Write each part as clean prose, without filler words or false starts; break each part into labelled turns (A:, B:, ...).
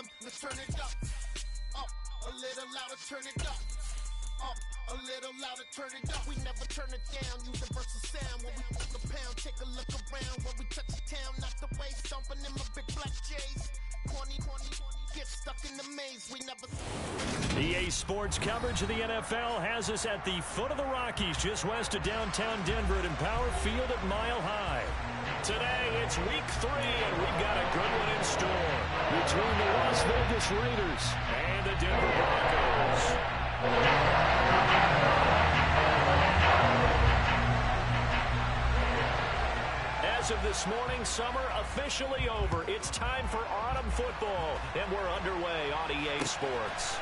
A: anthem. Let's turn it up. Up, a little louder, turn it up. Up, a little louder, turn it up. We never turn it down, universal sound. When we put the pound, take a look around. When we touch the town, not the way, stomping in my big black J's. Corny, get stuck in the maze, we never.
B: EA Sports coverage of the NFL has us at the foot of the Rockies, just west of downtown Denver at Empower Field at Mile High. Today, it's week 3, and we've got a good one in store between the Las Vegas Raiders and the Denver Broncos. As of this morning, summer officially over. It's time for autumn football, and we're underway on EA Sports.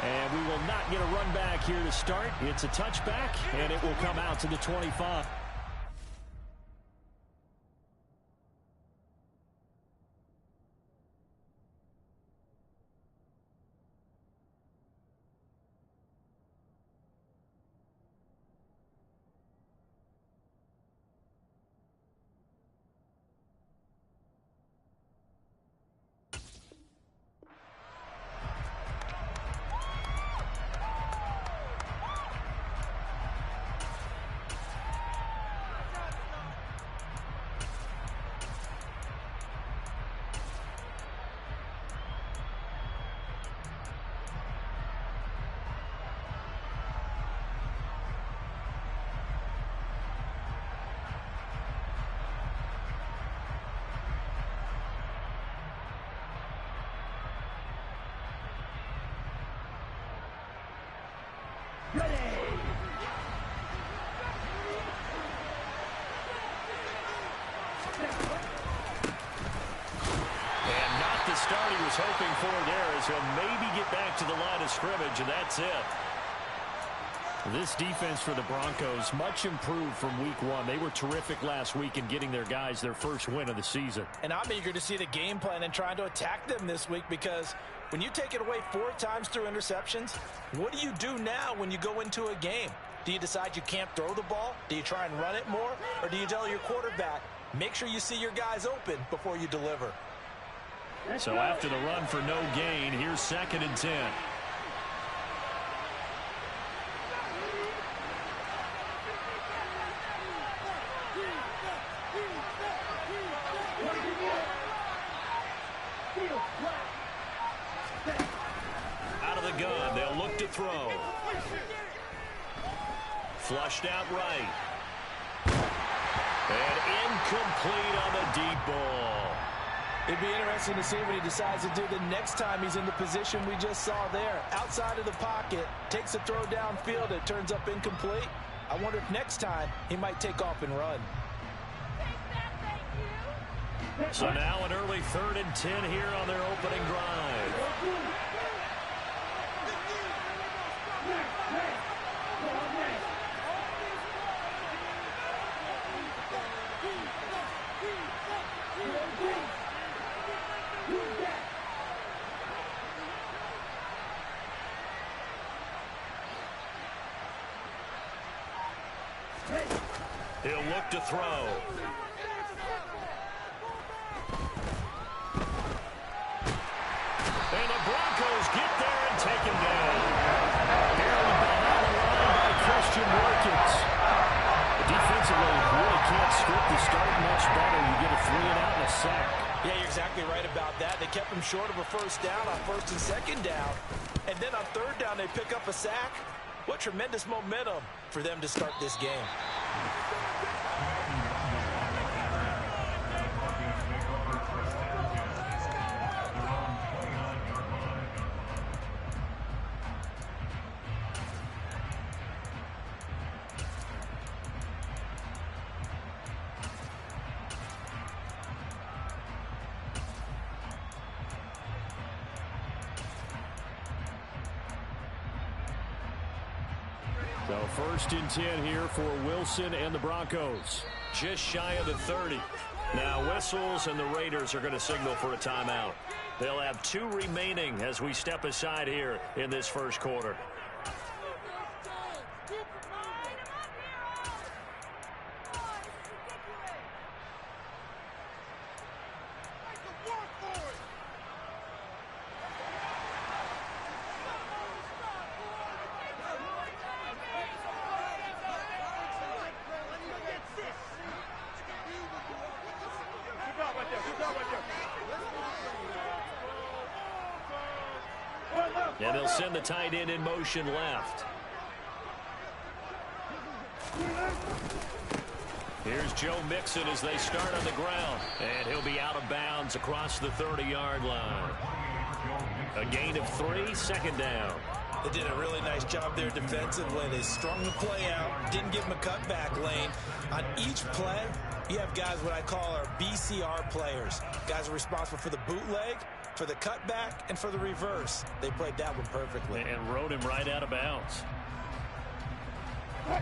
B: And we will not get a run back here to start. It's a touchback, and it will come out to the 25.
C: Ready.
B: And not the start he was hoping for there, as he'll maybe get back to the line of scrimmage, and that's it. This defense for the Broncos, much improved from week 1. They were terrific last week in getting their guys their first win of the season.
D: And I'm eager to see the game plan and trying to attack them this week, because when you take it away 4 times through interceptions, what do you do now when you go into a game? Do you decide you can't throw the ball? Do you try and run it more? Or do you tell your quarterback, make sure you see your guys open before you deliver?
B: So after the run for no gain, here's 2nd and 10. Out of the gun, they'll look to throw. Flushed out right. And incomplete on the deep ball.
D: It'd be interesting to see what he decides to do the next time he's in the position we just saw there. Outside of the pocket, takes a throw downfield, it turns up incomplete. I wonder if next time he might take off and run.
B: So now an early 3rd and 10 here on their opening drive. He'll look to throw. And the Broncos get there and take him down. Barely behind the line by Christian Wilkins. Defensively, really can't script the start much better. You get a 3-and-out and a sack.
D: Yeah, you're exactly right about that. They kept him short of a first down on 1st and 2nd down. And then on 3rd down, they pick up a sack. What tremendous momentum for them to start this game.
B: So 1st and 10 here for Wilson and the Broncos. Just shy of the 30. Now whistles, and the Raiders are going to signal for a timeout. They'll have 2 remaining as we step aside here in this first quarter. And they'll send the tight end in motion left. Here's Joe Mixon as they start on the ground. And he'll be out of bounds across the 30-yard line. A gain of 3, second down.
D: They did a really nice job there defensively. They strung the play out, didn't give them a cutback lane. On each play, you have guys what I call our BCR players. Guys are responsible for the bootleg, for the cutback, and for the reverse. They played that one perfectly.
B: And rode him right out of bounds.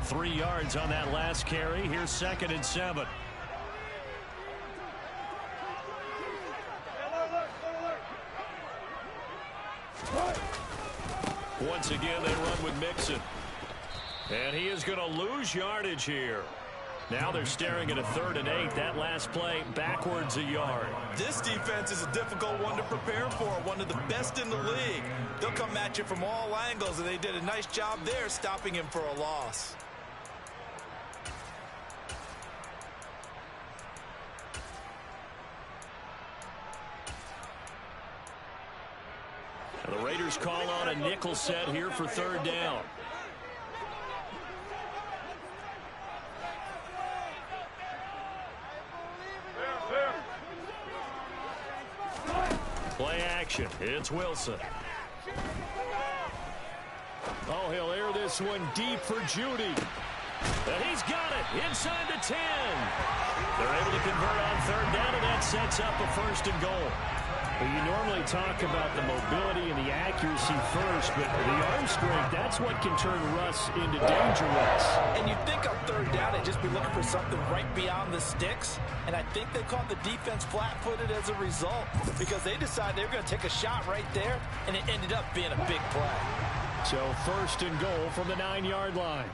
B: 3 yards on that last carry. Here's 2nd and 7. Once again, they run with Mixon. And he is going to lose yardage here. Now they're staring at a 3rd and 8. That last play, backwards a yard.
D: This defense is a difficult one to prepare for, one of the best in the league. They'll come at you from all angles, and they did a nice job there stopping him for a loss.
B: The Raiders call on a nickel set here for 3rd down. Play action. It's Wilson. Oh, he'll air this one deep for Judy. And he's got it inside the 10. They're able to convert on 3rd down, and that sets up a 1st and goal.
C: Well, you normally talk about the mobility and the accuracy first, but the arm strength, that's what can turn Russ into dangerous.
D: And you'd think on 3rd down, they'd just be looking for something right beyond the sticks. And I think they caught the defense flat-footed as a result because they decided they were going to take a shot right there, and it ended up being a big play.
C: So 1st and goal from the 9-yard line.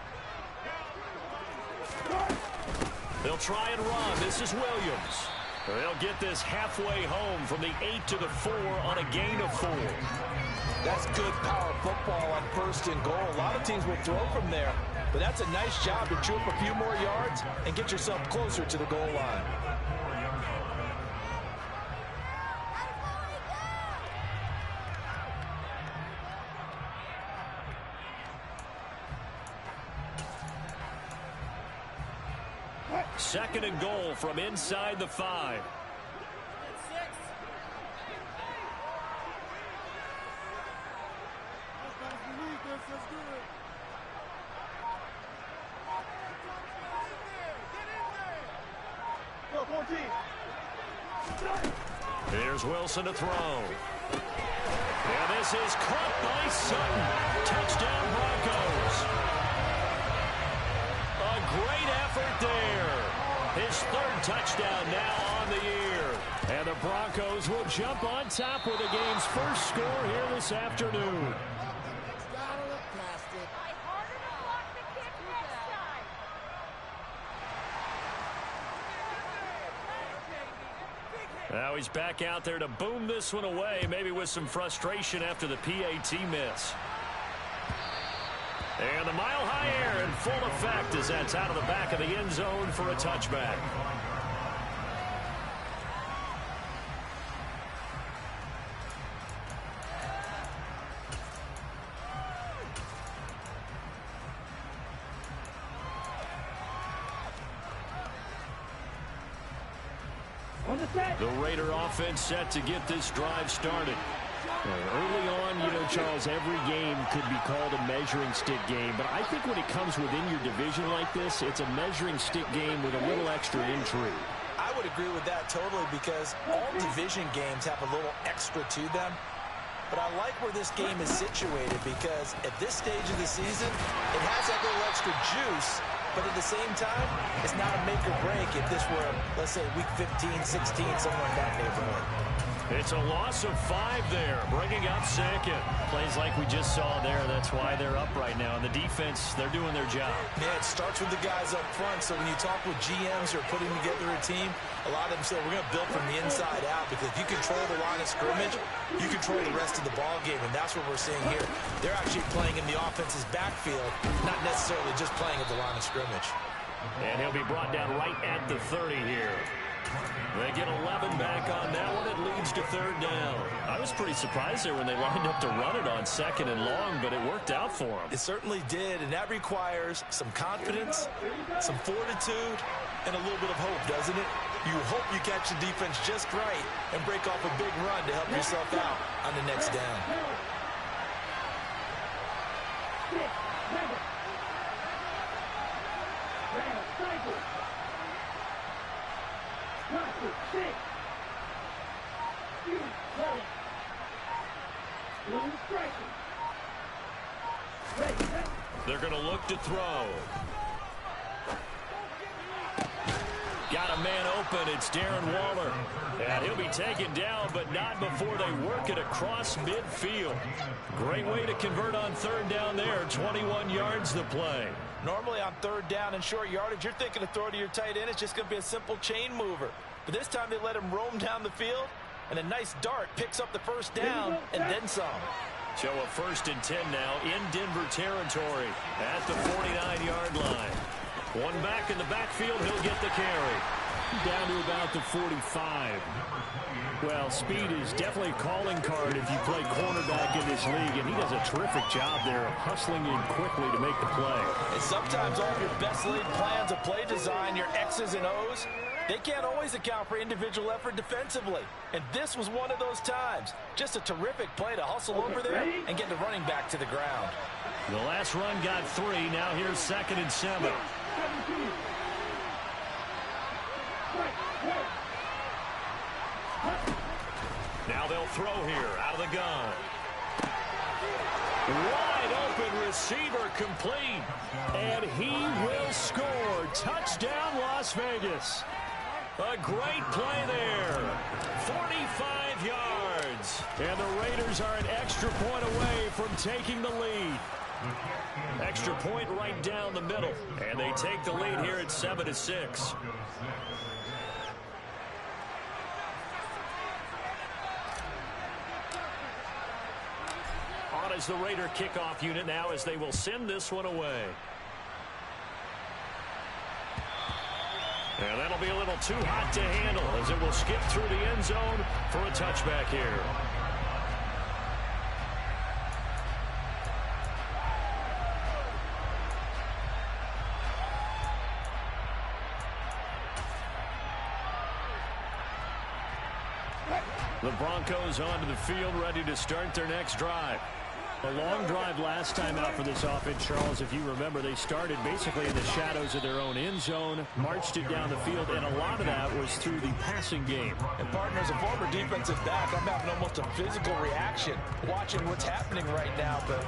B: They'll try and run. This is Williams. They'll get this halfway home from the 8 to the 4 on a gain of 4.
D: That's good power football on 1st and goal. A lot of teams will throw from there, but that's a nice job to chew up a few more yards and get yourself closer to the goal line.
B: Second and goal from inside the 5. Here's Wilson to throw. And this is caught by Sutton. Touchdown Broncos. A great effort there. His 3rd touchdown now on the year. And the Broncos will jump on top with the game's first score here this afternoon. Now he's back out there to boom this one away, maybe with some frustration after the PAT miss. And the mile-high air in full effect as that's out of the back of the end zone for a touchback. The Raider offense set to get this drive started.
C: Early on, you know, Charles, every game could be called a measuring stick game. But I think when it comes within your division like this, it's a measuring stick game with a little extra intrigue.
D: I would agree with that totally because all division games have a little extra to them. But I like where this game is situated because at this stage of the season, it has that little extra juice. But at the same time, it's not a make or break if this were, let's say, week 15, 16, somewhere in that neighborhood.
B: It's a loss of 5 there, bringing up 2nd.
C: Plays like we just saw there, that's why they're up right now. And the defense, they're doing their job.
D: Yeah, it starts with the guys up front. So when you talk with GMs who are putting together a team, a lot of them say, we're going to build from the inside out because if you control the line of scrimmage, you control the rest of the ball game, and that's what we're seeing here. They're actually playing in the offense's backfield, not necessarily just playing at the line of scrimmage.
B: And he'll be brought down right at the 30 here. They get 11 back on that one. It leads to third down. I was pretty surprised there when they lined up to run it on second and long, but it worked out for them.
D: It certainly did, and that requires some confidence, some fortitude, and a little bit of hope, doesn't it? You hope you catch the defense just right and break off a big run to help yourself out on the next down.
B: They're going to look to throw. Got a man open. It's Darren Waller. And he'll be taken down, but not before they work it across midfield. Great way to convert on third down there. 21 yards the play.
D: Normally on third down and short yardage, you're thinking to throw to your tight end. It's just going to be a simple chain mover. But this time they let him roam down the field, and a nice dart picks up the first down and then some.
B: So a 1st and 10 now in Denver territory at the 49-yard line. One back in the backfield. He'll get the carry.
C: Down to about the 45. Well, speed is definitely a calling card if you play cornerback in this league, and he does a terrific job there of hustling in quickly to make the play.
D: And sometimes all of your best laid plans of play design, your X's and O's, they can't always account for individual effort defensively. And this was one of those times. Just a terrific play to hustle over there and get the running back to the ground.
B: The last run got 3. Now here's 2nd and 7. Now they'll throw here out of the gun. Wide open receiver complete. And he will score. Touchdown, Las Vegas. A great play there. 45 yards. And the Raiders are an extra point away from taking the lead. Extra point right down the middle. And they take the lead here at 7-6. On as the Raider kickoff unit now as they will send this one away. And that'll be a little too hot to handle as it will skip through the end zone for a touchback here. The Broncos onto the field, ready to start their next drive. A long drive last time out for this offense, Charles. If you remember, they started basically in the shadows of their own end zone, marched it down the field, and a lot of that was through the passing game.
D: And, partner, as a former defensive back, I'm having almost a physical reaction watching what's happening right now. But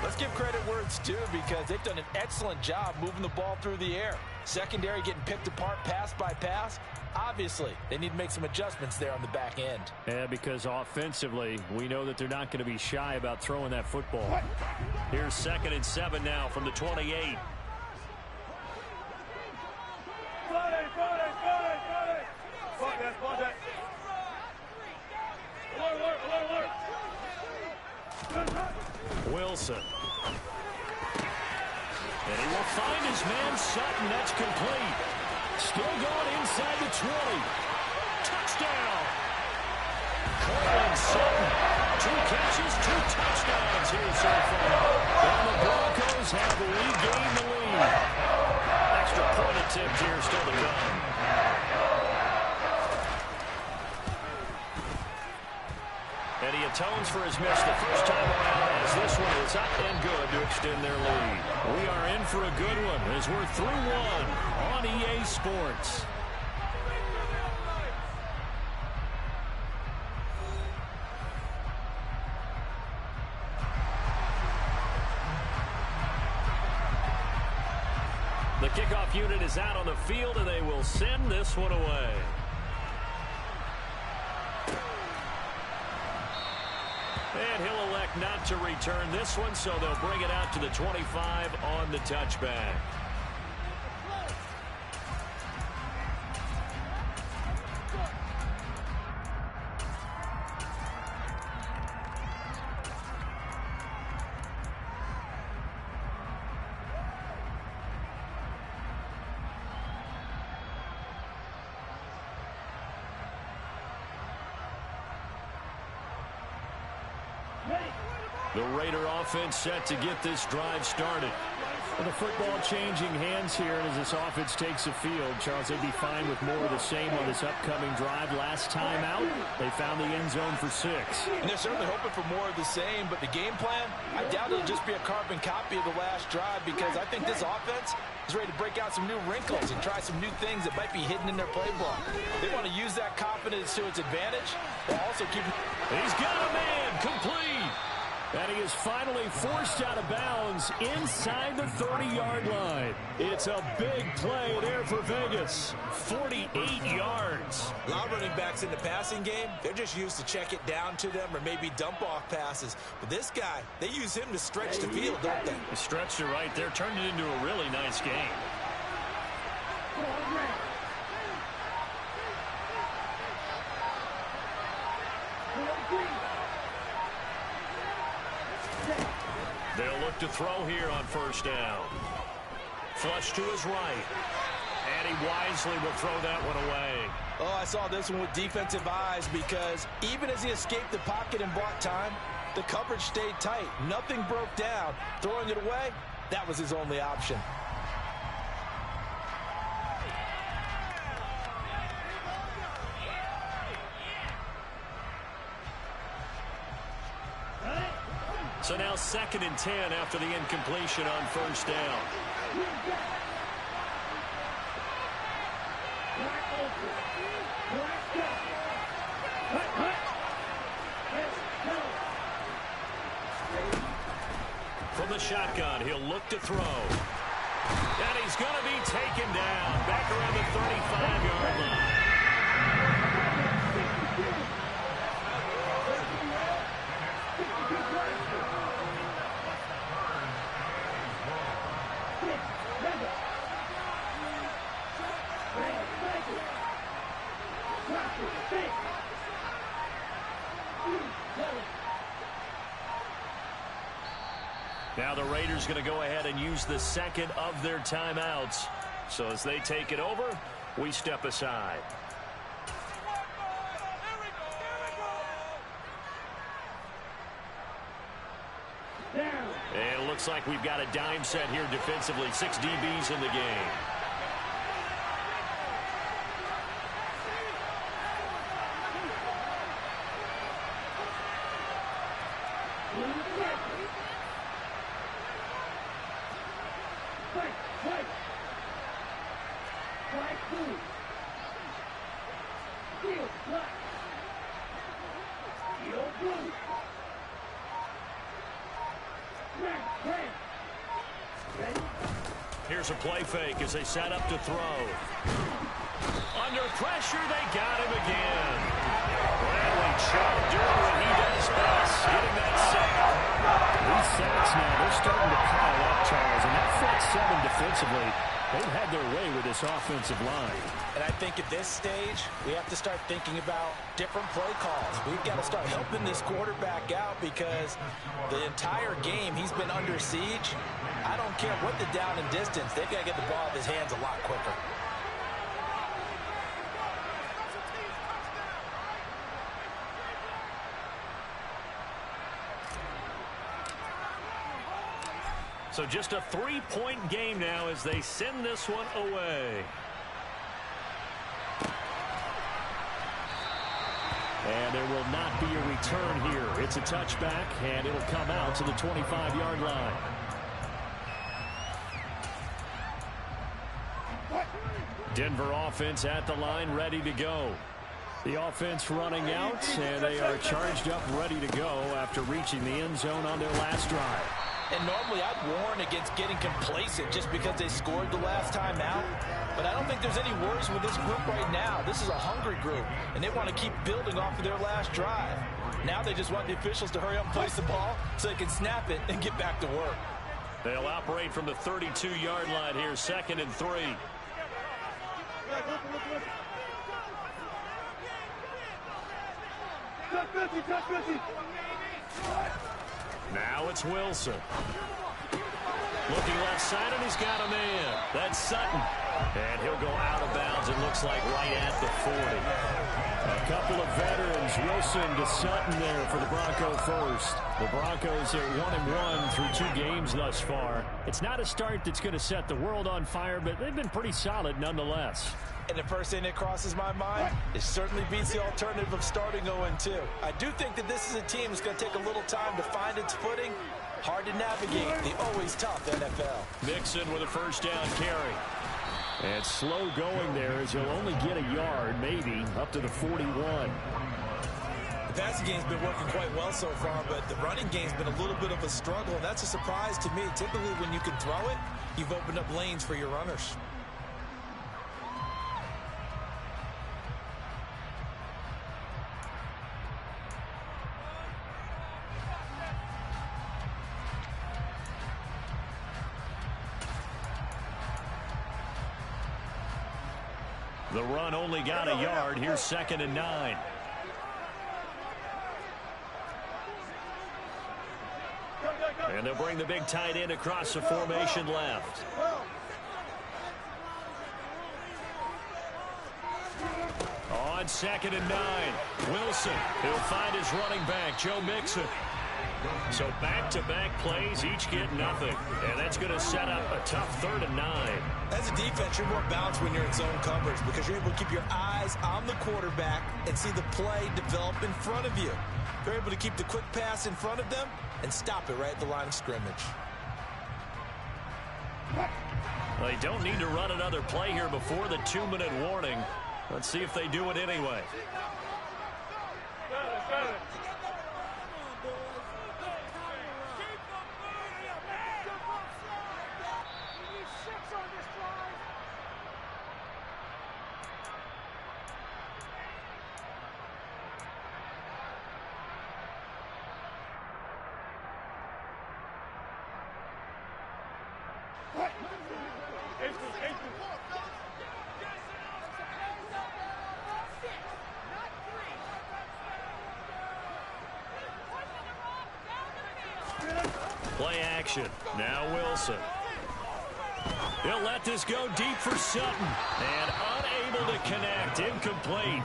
D: let's give credit where it's due because they've done an excellent job moving the ball through the air. Secondary getting picked apart pass by pass. Obviously, they need to make some adjustments there on the back end.
C: Yeah, because offensively, we know that they're not going to be shy about throwing that football.
B: Here's 2nd and 7 now from the 28. Wilson. And he will find his man Sutton. That's complete. Still going inside the 20. Touchdown. Cortland Sutton. 2 catches, 2 touchdowns here so far. And the Broncos have regained the lead. Extra point attempt here still to come. And he atones for his miss the first time around as this one is up and good to extend their lead. We are in for a good one as we're through one on EA Sports. The kickoff unit is out on the field and they will send this one away. And he'll elect not to return this one, so they'll bring it out to the 25 on the touchback. The Raider offense set to get this drive started.
C: Well, the football changing hands here, and as this offense takes the field, Charles, they'd be fine with more of the same on this upcoming drive. Last time out, they found the end zone for 6.
D: And they're certainly hoping for more of the same, but the game plan, I doubt it'll just be a carbon copy of the last drive, because I think this offense is ready to break out some new wrinkles and try some new things that might be hidden in their playbook. They want to use that confidence to its advantage, while also keeping...
B: He's got a man, complete.
C: And he is finally forced out of bounds inside the 30-yard line. It's a big play there for Vegas.
B: 48 yards.
D: A lot of running backs in the passing game, they're just used to check it down to them or maybe dump off passes. But this guy, they use him to stretch the field, don't they?
B: He stretched it right there, turned it into a really nice game. They'll look to throw here on first down. Flush to his right. And he wisely will throw that one away.
D: Oh, I saw this one with defensive eyes, because even as he escaped the pocket and bought time, the coverage stayed tight. Nothing broke down. Throwing it away, that was his only option.
B: So now 2nd and 10 after the incompletion on first down. From the shotgun, he'll look to throw. And he's going to be taken down back around the 35-yard line. Now the Raiders going to go ahead and use the second of their timeouts. So as they take it over, we step aside. And it looks like we've got a dime set here defensively. 6 DBs in the game. Here's a play fake as they set up to throw. Under pressure, they got him again. Bradley Chubb doing what he does best, getting that sack.
C: These sacks now, they're starting to pile up, Charles, and that front 7 defensively, they've had their way with this offensive line.
D: And I think at this stage, we have to start thinking about different play calls. We've got to start helping this quarterback out, because the entire game he's been under siege. I don't care what the down and distance, they've got to get the ball out of his hands a lot quicker.
B: So just a 3-point game now as they send this one away.
C: And there will not be a return here. It's a touchback, and it'll come out to the 25-yard line.
B: Denver offense at the line, ready to go.
C: The offense running out, and they are charged up, ready to go after reaching the end zone on their last drive.
D: And normally I'd warn against getting complacent just because they scored the last time out. But I don't think there's any worries with this group right now. This is a hungry group, and they want to keep building off of their last drive. Now they just want the officials to hurry up and place the ball so they can snap it and get back to work.
B: They'll operate from the 32-yard line here, 2nd and 3. Now it's Wilson. Looking left side, and he's got a man. That's Sutton. And he'll go out of bounds, it looks like, right at the 40. A couple of veterans, Wilson to Sutton there for the Bronco first. The Broncos are 1-1 through 2 games thus far. It's not a start that's going to set the world on fire, but they've been pretty solid nonetheless.
D: And the first thing that crosses my mind, it certainly beats the alternative of starting 0-2. I do think that this is a team that's going to take a little time to find its footing. Hard to navigate the always tough NFL.
B: Mixon with a first down carry. And slow going there as he'll only get a yard, maybe, up to the 41.
D: The passing game's been working quite well so far, but the running game's been a little bit of a struggle, and that's a surprise to me. Typically, when you can throw it, you've opened up lanes for your runners.
B: The run only got a yard. Here's 2nd and 9. And they'll bring the big tight end across the formation left. On 2nd and 9, Wilson, he'll find his running back, Joe Mixon. So back-to-back plays, each get nothing. And that's going to set up a tough 3rd and 9.
D: As a defense, you're more balanced when you're in zone coverage because you're able to keep your eyes on the quarterback and see the play develop in front of you. You're able to keep the quick pass in front of them and stop it right at the line of scrimmage.
B: They don't need to run another play here before the 2-minute warning. Let's see if they do it anyway. Play action. Now Wilson. He'll let this go deep for Sutton. And unable to connect. Incomplete.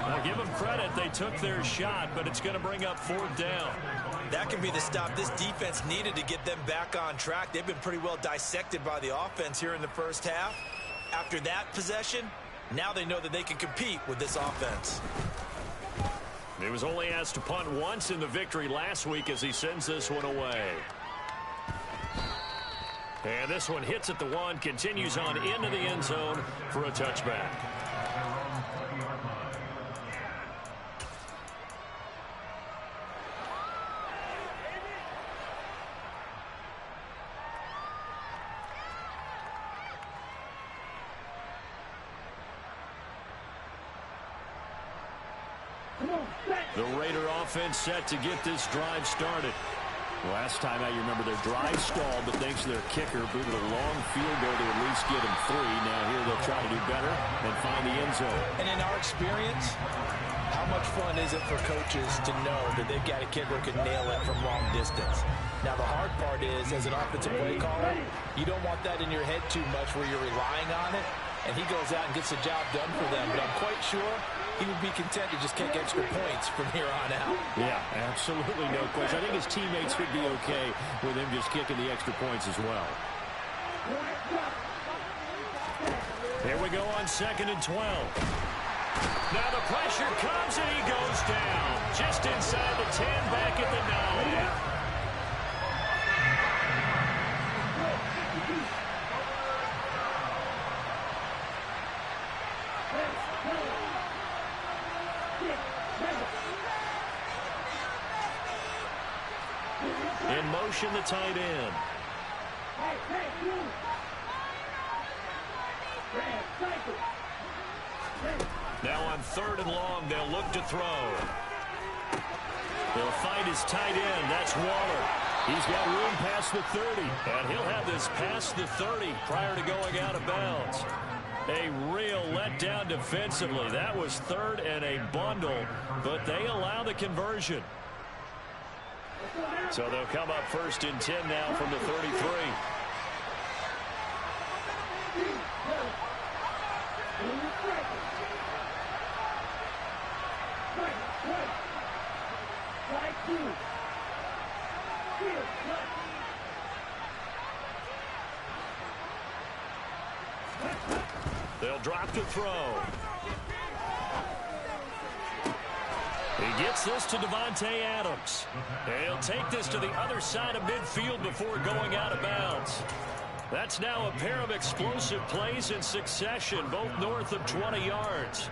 B: I'll give them credit. They took their shot, but it's going to bring up 4th down.
D: That can be the stop this defense needed to get them back on track. They've been pretty well dissected by the offense here in the first half. After that possession, now they know that they can compete with this offense.
B: He was only asked to punt once in the victory last week as he sends this one away. And this one hits at the 1, continues on into the end zone for a touchback. The Raider offense set to get this drive started. Last time out, you remember their drive stalled, but thanks to their kicker, booted a long field goal to at least get him 3. Now here they'll try to do better and find the end zone.
D: And in our experience, how much fun is it for coaches to know that they've got a kicker who can nail it from long distance? Now the hard part is, as an offensive play caller, you don't want that in your head too much where you're relying on it, and he goes out and gets the job done for them. But I'm quite sure he would be content to just kick extra points from here on out.
B: Yeah, absolutely no question. I think his teammates would be okay with him just kicking the extra points as well. Here we go on 2nd and 12. Now the pressure comes and he goes down. Just inside the 10, back at the 9. In motion, the tight end. Now on 3rd and long, they'll look to throw. They'll find his tight end. That's Waller. He's got room past the 30. And he'll have this past the 30 prior to going out of bounds. A real letdown defensively. That was 3rd and a bundle, but they allow the conversion. So they'll come up 1st and 10 now from the 33. They'll drop to throw. He gets this to Davante Adams. He'll take this to the other side of midfield before going out of bounds. That's now a pair of explosive plays in succession, both north of 20 yards.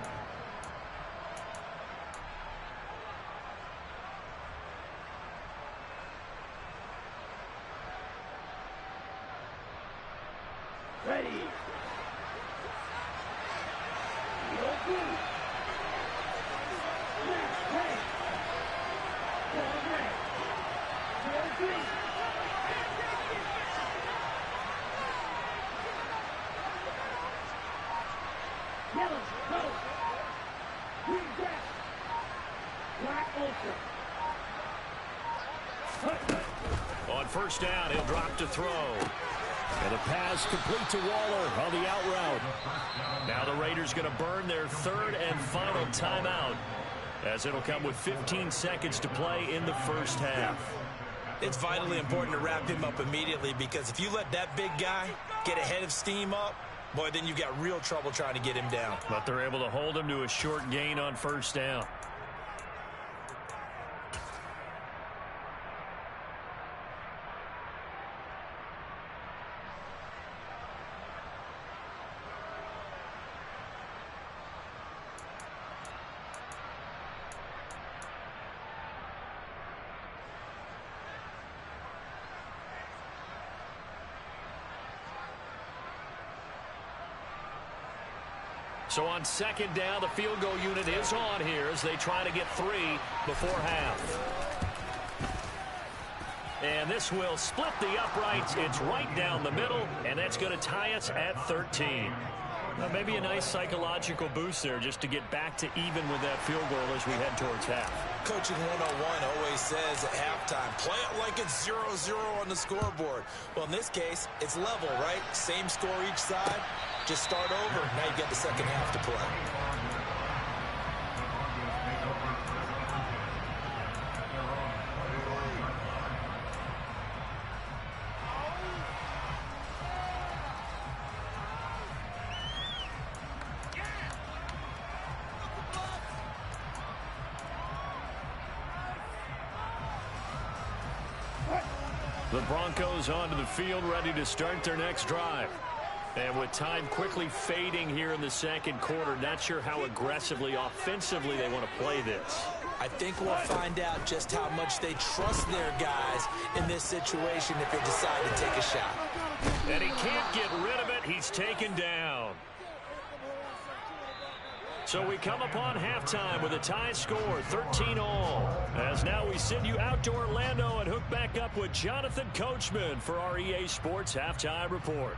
B: On first down, he'll drop to throw. And a pass complete to Waller on the out route. Now the Raiders going to burn their third and final timeout, as it'll come with 15 seconds to play in the first half.
D: It's vitally important to wrap him up immediately, because if you let that big guy get ahead of steam up, boy, then you've got real trouble trying to get him down.
B: But they're able to hold him to a short gain on first down. So on second down, the field goal unit is on here as they try to get 3 before half. And this will split the uprights. It's right down the middle, and that's going to tie us at 13. Maybe a nice psychological boost there just to get back to even with that field goal as we head towards half.
D: Coaching 101 always says at halftime, play it like it's 0-0 on the scoreboard. Well, in this case, it's level, right? Same score each side. Just start over. Now you get the second half to play.
B: The Broncos onto the field, ready to start their next drive. And with time quickly fading here in the second quarter, not sure how aggressively, offensively they want to play this.
D: I think we'll find out just how much they trust their guys in this situation if they decide to take a shot.
B: And he can't get rid of it. He's taken down. So we come upon halftime with a tie score, 13-all. As now we send you out to Orlando and hook back up with Jonathan Coachman for our EA Sports Halftime Report.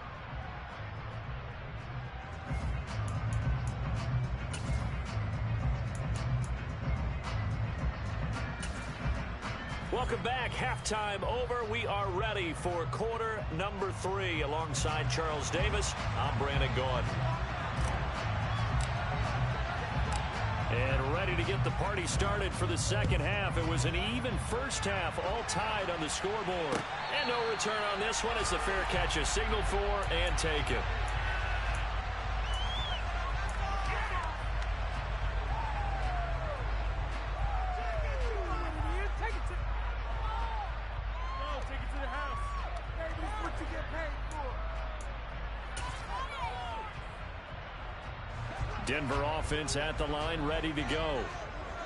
B: Welcome back. Halftime over. We are ready for quarter number 3. Alongside Charles Davis, I'm Brandon Gaudin. And ready to get the party started for the second half. It was an even first half, all tied on the scoreboard. And no return on this one as the fair catch is signaled for and taken. Denver offense at the line, ready to go.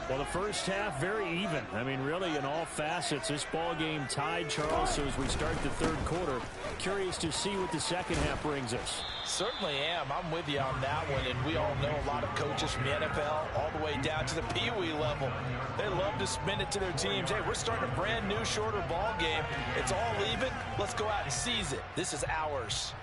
B: Well, the first half, very even. I mean, really, in all facets, this ball game tied, Charles. So as we start the third quarter, curious to see what the second half brings us.
D: Certainly am. I'm with you on that one. And we all know a lot of coaches from the NFL all the way down to the Pee-wee level. They love to spin it to their teams. Hey, we're starting a brand new, shorter ball game. It's all even. Let's go out and seize it. This is ours.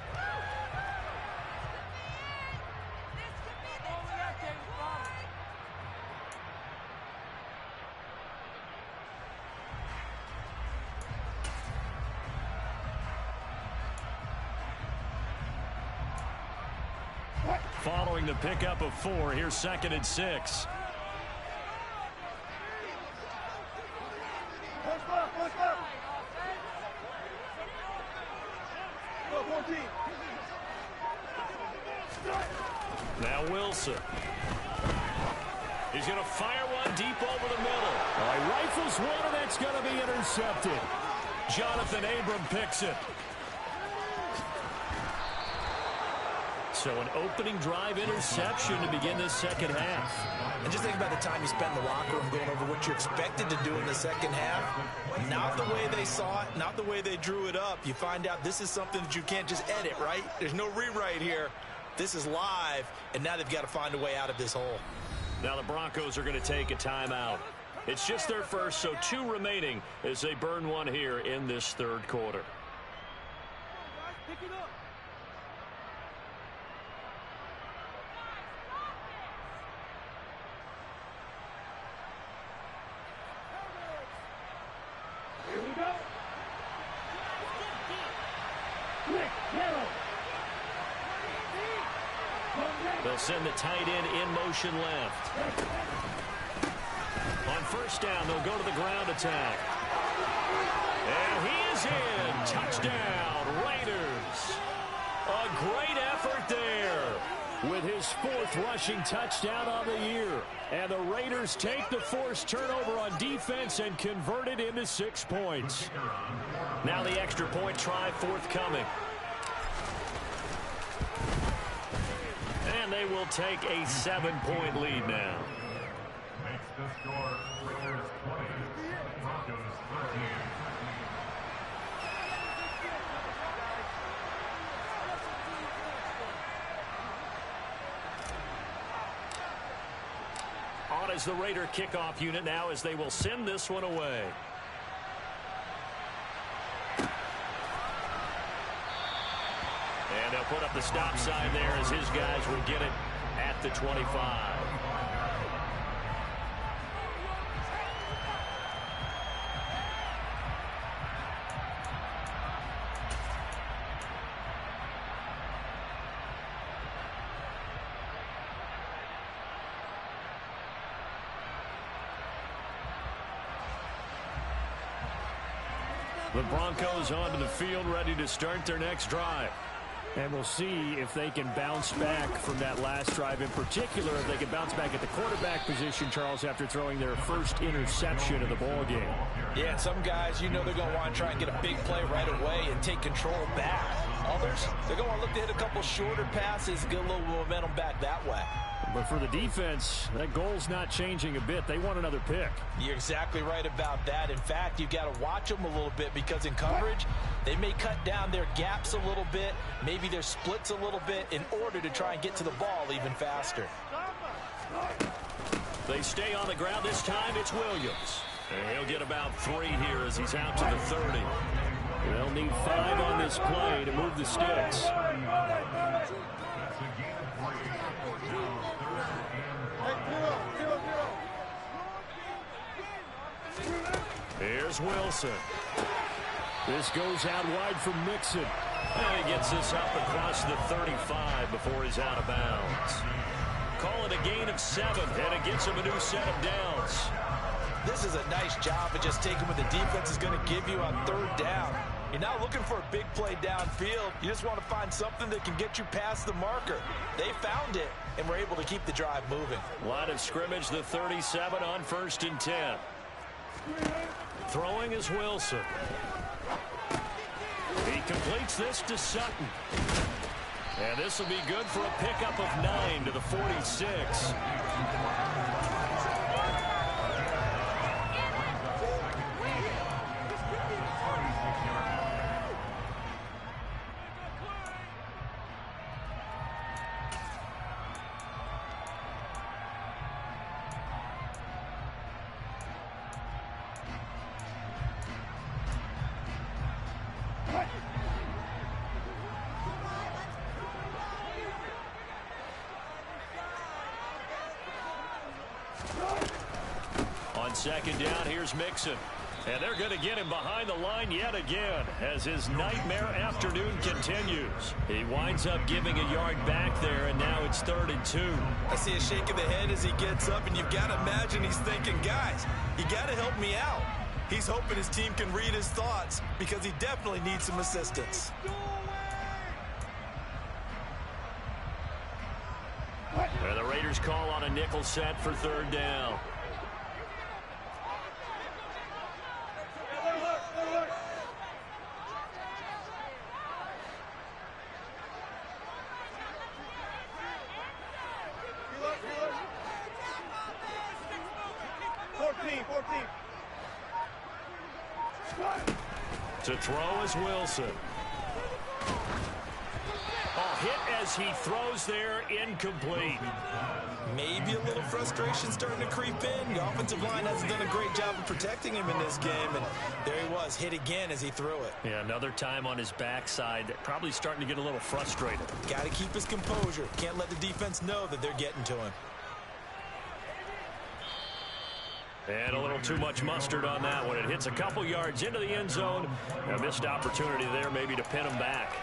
D: Following the pickup of 4, here's 2nd and 6.
B: Now Wilson. He's going to fire one deep over the middle.
C: He rifles one, and that's going to be intercepted.
B: Jonathan Abram picks it. So an opening drive interception to begin this second half.
D: And just think about the time you spent in the locker room going over what you expected to do in the second half. Not the way they saw it, not the way they drew it up. You find out this is something that you can't just edit, right? There's no rewrite here. This is live, and now they've got to find a way out of this hole.
B: Now the Broncos are going to take a timeout. It's just their first, so 2 remaining as they burn one here in this third quarter. They'll send the tight end in motion left. On first down, they'll go to the ground attack. And he is in. Touchdown, Raiders. A great effort there with his 4th rushing touchdown on the year. And the Raiders take the forced turnover on defense and convert it into 6 points. Now the extra point try forthcoming. And they will take a 7-point lead now.
E: Makes the score Raiders 20, Broncos 13.
B: On as the Raider kickoff unit now as they will send this one away. And they'll put up the stop sign there as his guys will get it at the 25. The Broncos onto the field, ready to start their next drive.
C: And we'll see if they can bounce back from that last drive. In particular, if they can bounce back at the quarterback position, Charles, after throwing their first interception of the ball game.
D: Yeah, and some guys, you know they're going to want to try and get a big play right away and take control back. Others, they're going to look to hit a couple shorter passes, get a little momentum back that way.
C: But for the defense, that goal's not changing a bit. They want another pick.
D: You're exactly right about that. In fact, you've got to watch them a little bit because in coverage, they may cut down their gaps a little bit, maybe their splits a little bit in order to try and get to the ball even faster.
B: They stay on the ground. This time it's Williams. And he'll get about 3 here as he's out to the 30.
C: They'll need 5 on this play to move the sticks.
B: Here's Wilson.
C: This goes out wide from Mixon.
B: And he gets this up across the 35 before he's out of bounds. Call it a gain of 7, and it gets him a new set of downs.
D: This is a nice job of just taking what the defense is going to give you on 3rd down. You're not looking for a big play downfield. You just want to find something that can get you past the marker. They found it, and were able to keep the drive moving.
B: Line of scrimmage, the 37 on 1st and 10. Throwing is Wilson. He completes this to Sutton. And this will be good for a pickup of 9 to the 46. On 2nd down, here's Mixon. And they're going to get him behind the line yet again as his nightmare afternoon continues. He winds up giving a yard back there, and now it's 3rd and 2.
D: I see a shake of the head as he gets up, and you've got to imagine he's thinking, guys, you got to help me out. He's hoping his team can read his thoughts because he definitely needs some assistance.
B: And the Raiders call on a nickel set for third down. To throw is Wilson. Hit as he throws there, incomplete.
D: Maybe a little frustration starting to creep in. The offensive line hasn't done a great job of protecting him in this game, and there he was, hit again as he threw it.
B: Yeah, another time on his backside, probably starting to get a little frustrated.
D: Got to keep his composure. Can't let the defense know that they're getting to him.
B: And a little too much mustard on that one. It hits a couple yards into the end zone. A missed opportunity there maybe to pin him back.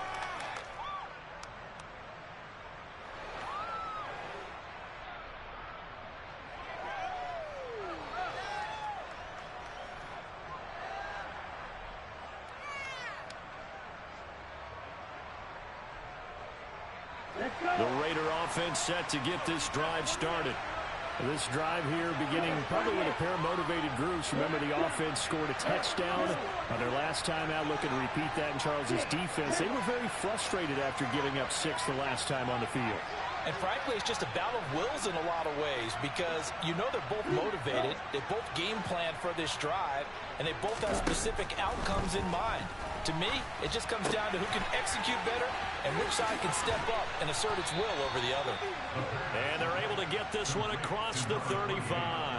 B: The Raider offense set to get this drive started. This drive here beginning probably with a pair of motivated groups. Remember, the offense scored a touchdown on their last time out. Looking to repeat that in Charles's defense. They were very frustrated after giving up 6 the last time on the field.
D: And frankly, it's just a battle of wills in a lot of ways because you know they're both motivated. They both game plan for this drive, and they both have specific outcomes in mind. To me, it just comes down to who can execute better and which side can step up and assert its will over the other.
B: And they're able to get this one across the 35.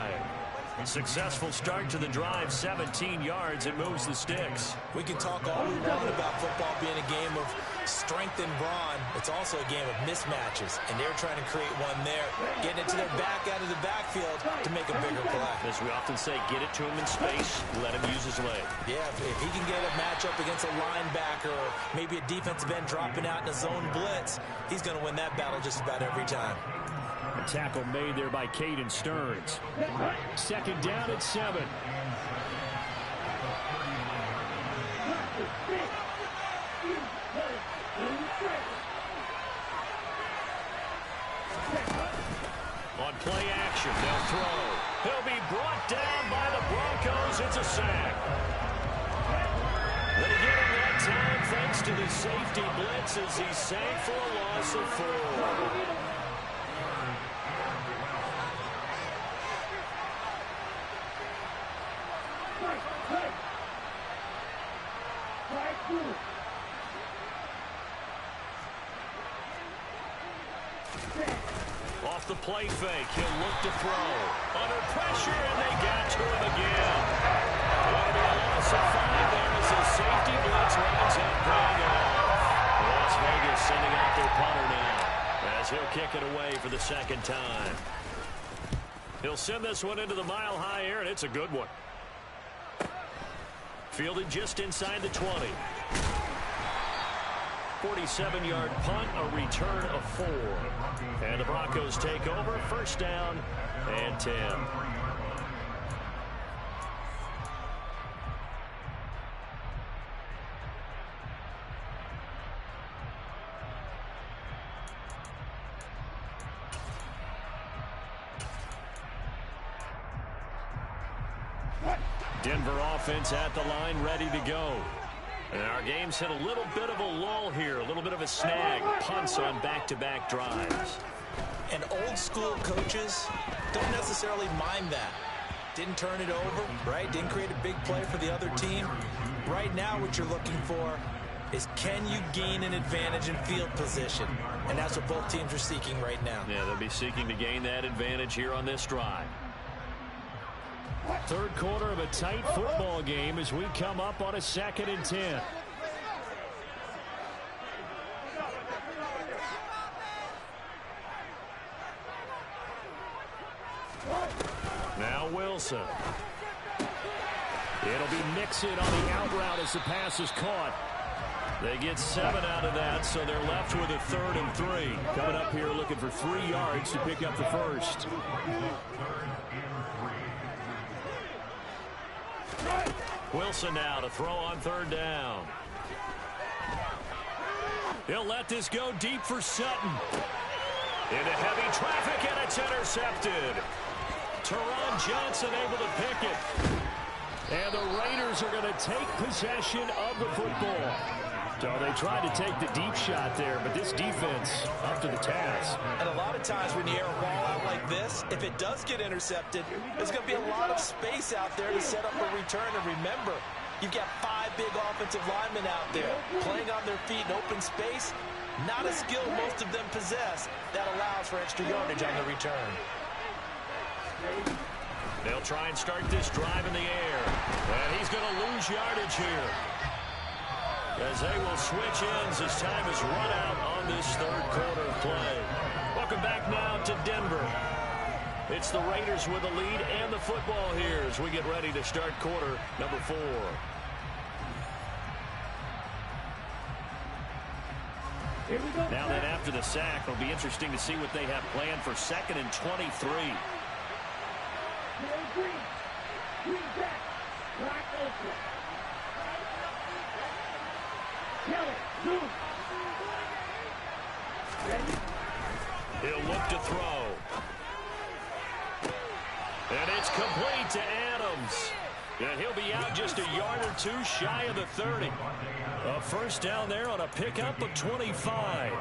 B: Successful start to the drive, 17 yards, and moves the sticks.
D: We can talk all we want about football being a game of strength and brawn. It's also a game of mismatches, and they're trying to create one there, getting it to their back out of the backfield to make a bigger play.
B: As we often say, get it to him in space, let him use his leg.
D: Yeah, if he can get a matchup against a linebacker or maybe a defensive end dropping out in a zone blitz, he's going to win that battle just about every time.
B: A tackle made there by Caden Stearns. Second down at 7. On play action, they'll throw. He'll be brought down by the Broncos. It's a sack. They get him that time thanks to the safety blitz as he sank for a loss of 4. Off the play fake, he'll look to throw. Under pressure, and they got to him again. That'll be a loss of 5 there as the safety blitz winds up going off. Las Vegas sending out their punter now as he'll kick it away for the second time. He'll send this one into the mile-high air, and it's a good one. Fielded just inside the 20. 47-yard punt, a return of 4. And the Broncos take over, first down and 10. Denver offense at the line, ready to go. And our game's hit a little bit of a lull here, a little bit of a snag. Punts on back-to-back drives.
D: And old-school coaches don't necessarily mind that. Didn't turn it over, right? Didn't create a big play for the other team. Right now what you're looking for is can you gain an advantage in field position? And that's what both teams are seeking right now.
B: Yeah, they'll be seeking to gain that advantage here on this drive. Third quarter of a tight football game as we come up on a 2nd and 10. Now Wilson. It'll be Mixon on the out route as the pass is caught. They get 7 out of that, so they're left with a 3rd and 3. Coming up here looking for 3 yards to pick up the first. Wilson now to throw on third down. He'll let this go deep for Sutton. Into heavy traffic, and it's intercepted. Teron Johnson able to pick it. And the Raiders are going to take possession of the football. So they tried to take the deep shot there, but this defense up to the task.
D: And a lot of times when you air a ball out like this, if it does get intercepted, there's going to be a lot of space out there to set up a return. And remember, you've got 5 big offensive linemen out there playing on their feet in open space. Not a skill most of them possess that allows for extra yardage on the return.
B: They'll try and start this drive in the air. And he's going to lose yardage here, as they will switch ends as time is run out on this third quarter of play. Welcome back now to Denver. It's the Raiders with the lead and the football here as we get ready to start quarter number 4. Now then, after the sack, it'll be interesting to see what they have planned for 2nd and 23. He'll look to throw. And it's complete to Adams. And he'll be out just a yard or 2 shy of the 30. A first down there on a pickup of 25.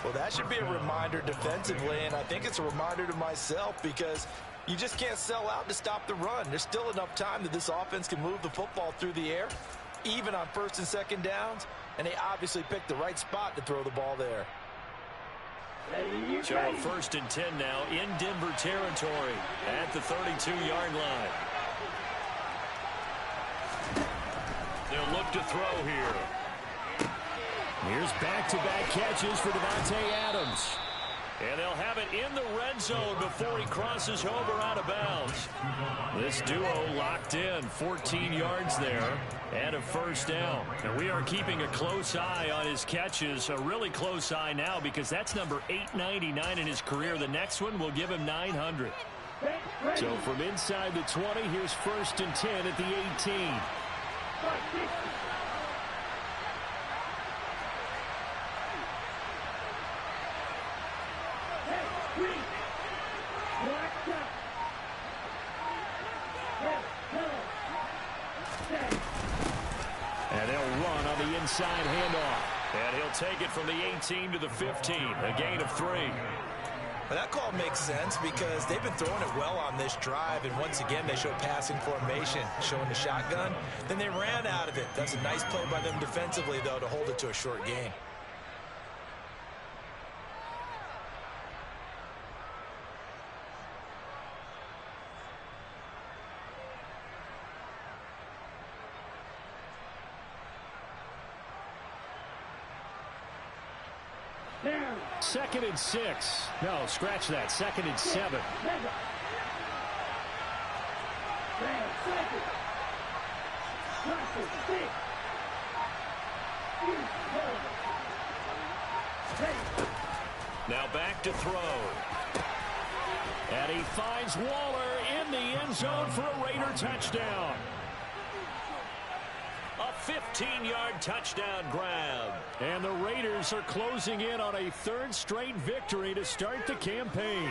D: Well, that should be a reminder defensively, and I think it's a reminder to myself because you just can't sell out to stop the run. There's still enough time that this offense can move the football through the air, even on 1st and 2nd downs, and they obviously picked the right spot to throw the ball there.
B: So a 1st and 10 now in Denver territory at the 32-yard line. They'll look to throw here. Here's back-to-back catches for Davante Adams. And they'll have it in the red zone before he crosses over out of bounds. This duo locked in, 14 yards there and a first down. And we are keeping a close eye on his catches, a really close eye now because that's number 899 in his career. The next one will give him 900. So from inside the 20, here's 1st and 10 at the 18. And they'll run on the inside handoff. And he'll take it from the 18 to the 15, a gain of 3.
D: Well, that call makes sense because they've been throwing it well on this drive, and once again they show passing formation, showing the shotgun. Then they ran out of it. That's a nice play by them defensively, though, to hold it to a short gain.
B: Second and 6. No, scratch that. 2nd and 7. Now back to throw. And he finds Waller in the end zone for a Raider touchdown. A 15-yard touchdown grab. And the Raiders are closing in on a 3rd straight victory to start the campaign.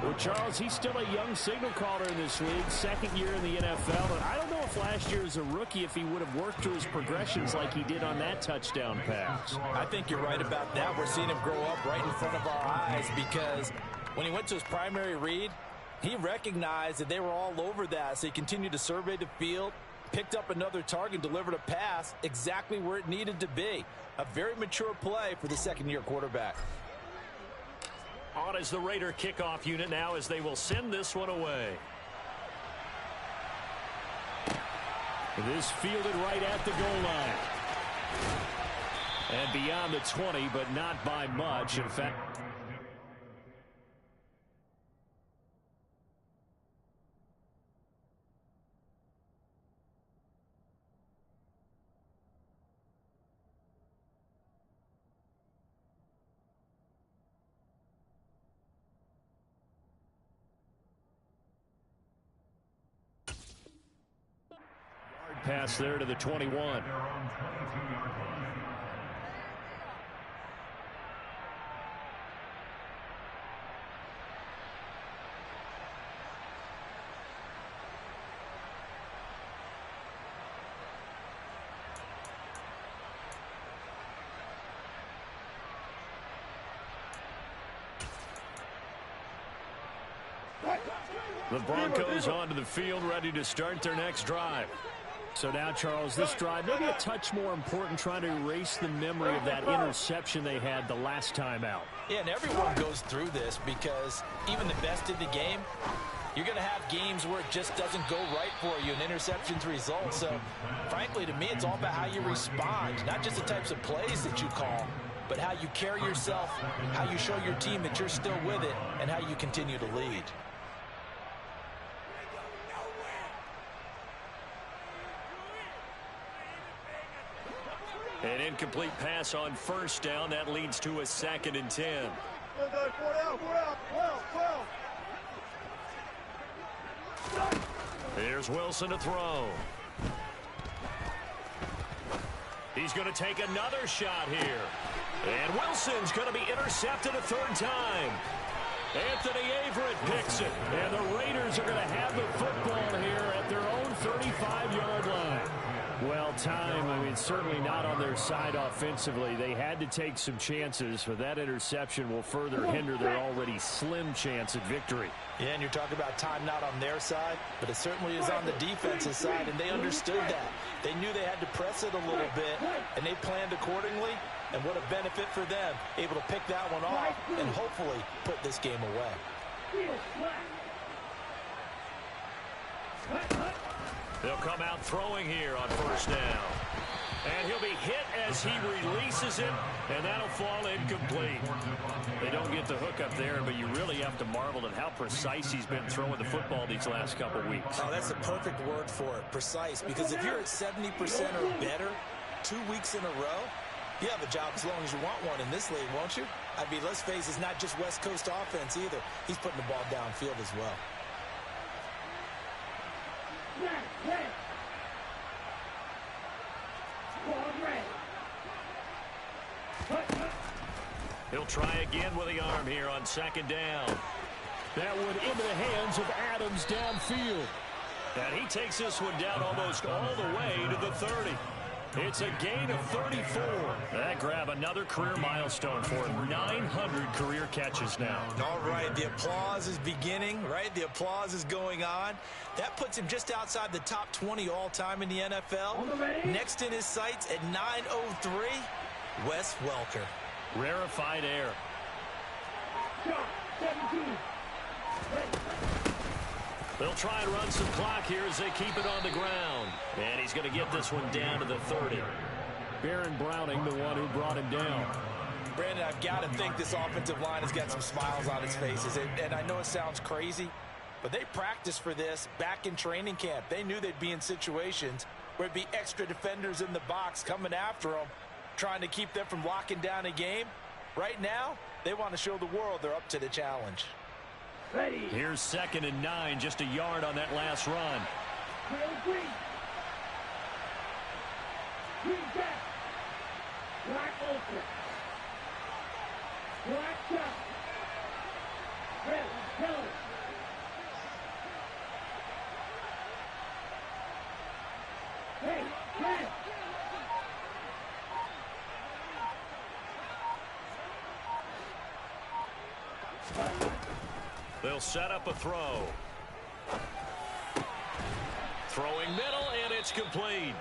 B: Well, Charles, he's still a young signal caller in this league, 2nd year in the NFL. And I don't know if last year as a rookie, if he would have worked through his progressions like he did on that touchdown pass.
D: I think you're right about that. We're seeing him grow up right in front of our eyes because when he went to his primary read, he recognized that they were all over that, so he continued to survey the field, picked up another target, delivered a pass exactly where it needed to be. A very mature play for the 2nd-year quarterback.
B: On is the Raider kickoff unit now as they will send this one away. This fielded right at the goal line. And beyond the 20, but not by much. In fact,
C: pass there to the 21.
E: Their own 22-yard line.
C: The Broncos onto the field, ready to start their next drive. So now, Charles, this drive maybe a touch more important, trying to erase the memory of that interception they had the last time out.
D: Yeah, and everyone goes through this because even the best in the game, you're going to have games where it just doesn't go right for you, and interceptions result. So, frankly, to me, it's all about how you respond, not just the types of plays that you call, but how you carry yourself, how you show your team that you're still with it, and how you continue to lead.
B: An incomplete pass on first down. That leads to a 2nd and 10. Here's Wilson to throw. He's going to take another shot here. And Wilson's going to be intercepted a 3rd time. Anthony Averett picks it. And the Raiders are going to have the football here at their own 35-yard line.
C: Well, time, I mean, certainly not on their side offensively. They had to take some chances, but that interception will further hinder their already slim chance at victory.
D: Yeah, and you're talking about time not on their side, but it certainly is on the defensive side, and they understood that. They knew they had to press it a little bit, and they planned accordingly, and what a benefit for them, able to pick that one off and hopefully put this game away.
B: They'll come out throwing here on first down. And he'll be hit as he releases it, and that'll fall incomplete. They don't get the hook up there, but you really have to marvel at how precise he's been throwing the football these last couple weeks.
D: Oh, that's a perfect word for it, precise, because if you're at 70% or better 2 weeks in a row, you have a job as long as you want one in this league, won't you? I mean, let's face it, it's not just West Coast offense either. He's putting the ball downfield as well.
B: He'll try again with the arm here on 2nd down.
C: That one into the hands of Adams downfield.
B: And he takes this one down almost all the way to the 30. It's a gain of 34. That grab another career milestone for him. 900 career catches now.
D: All right, the applause is beginning, right? The applause is going on. That puts him just outside the top 20 all-time in the NFL. Next in his sights at 903, Wes Welker.
B: Rarefied air. They'll try and run some clock here as they keep it on the ground. And he's going to get this one down to the 30.
C: Baron Browning, the one who brought him down.
D: Brandon, I've got to think this offensive line has got some smiles on its faces. And I know it sounds crazy, but they practiced for this back in training camp. They knew they'd be in situations where it'd be extra defenders in the box coming after them, trying to keep them from locking down a game. Right now, they want to show the world they're up to the challenge.
B: Ready. Here's 2nd and 9, just a yard on that last run.
A: Green back. Black open. Black shot. Red, Kelly. Hey, red.
B: They'll set up a throw. Throwing middle, and it's complete.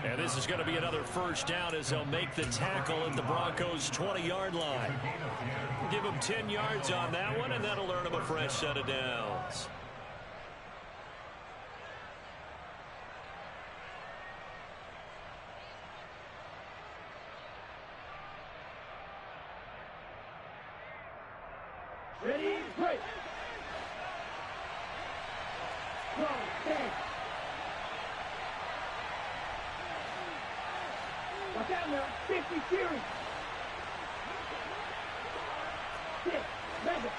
B: And this is going to be another first down as they'll make the tackle at the Broncos' 20-yard line. Give them 10 yards on that one, and that'll earn them a fresh set of downs.
A: Ready, break. Go, stand. Watch out now, 50 series. 6, 11.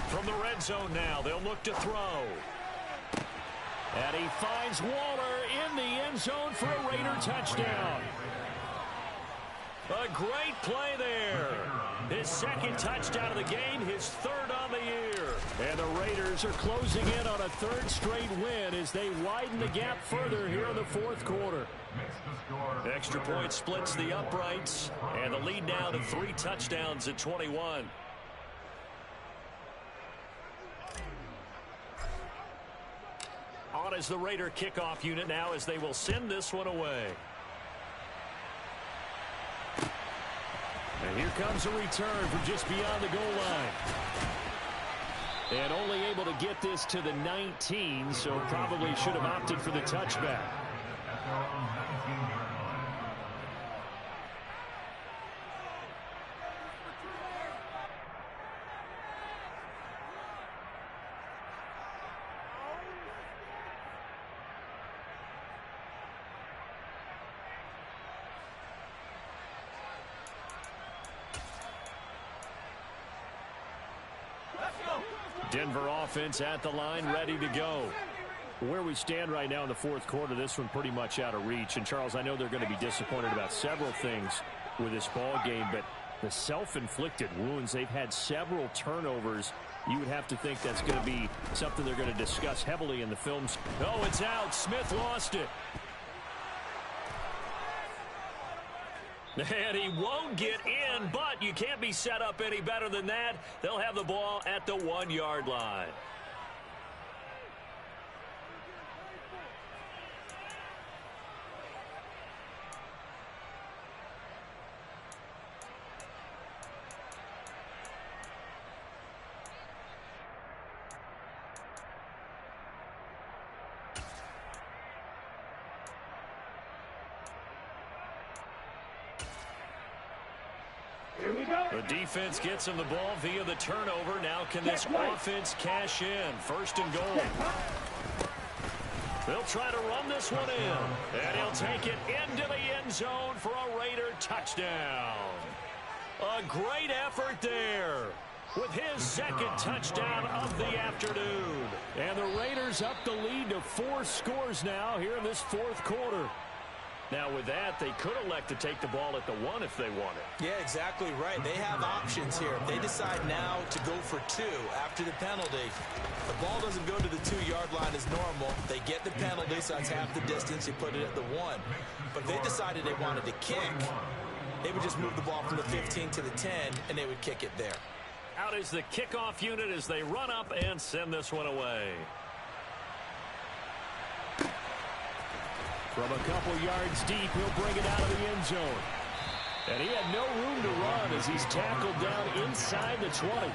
B: From From the red zone now, they'll look to throw. And he finds Waller in the end zone for a Raider touchdown. A great play there. His second touchdown of the game, his third on the year. And the Raiders are closing in on a third straight win as they widen the gap further here in the fourth quarter. Extra point splits the uprights, and the lead now to 3 touchdowns at 21. On is the Raider kickoff unit now as they will send this one away. And here comes a return from just beyond the goal line. And only able to get this to the 19, so probably should have opted for the touchback. Denver offense at the line, ready to go. Where we stand right now in the fourth quarter, this one pretty much out of reach. And, Charles, I know they're going to be disappointed about several things with this ball game, but the self-inflicted wounds, they've had several turnovers. You would have to think that's going to be something they're going to discuss heavily in the films. Oh, it's out. Smith lost it. And he won't get in, but you can't be set up any better than that. They'll have the ball at the 1-yard line. The defense gets him the ball via the turnover. Now can this offense cash in? First and goal. They'll try to run this one in. And he'll take it into the end zone for a Raider touchdown. A great effort there with his second touchdown of the afternoon. And the Raiders up the lead to 4 scores now here in this fourth quarter. Now, with that, they could elect to take the ball at the 1 if they wanted. Yeah, exactly right. They have options here. If they decide now to go for 2 after the penalty, the ball doesn't go to the 2-yard line as normal. They get the penalty, so that's half the distance. You put it at the 1. But if they decided they wanted to kick, they would just move the ball from the 15 to the 10, and they would kick it there. Out is the kickoff unit as they run up and send this one away. From a couple yards deep, he'll bring it out of the end zone. And he had no room to run as he's tackled down inside the 20.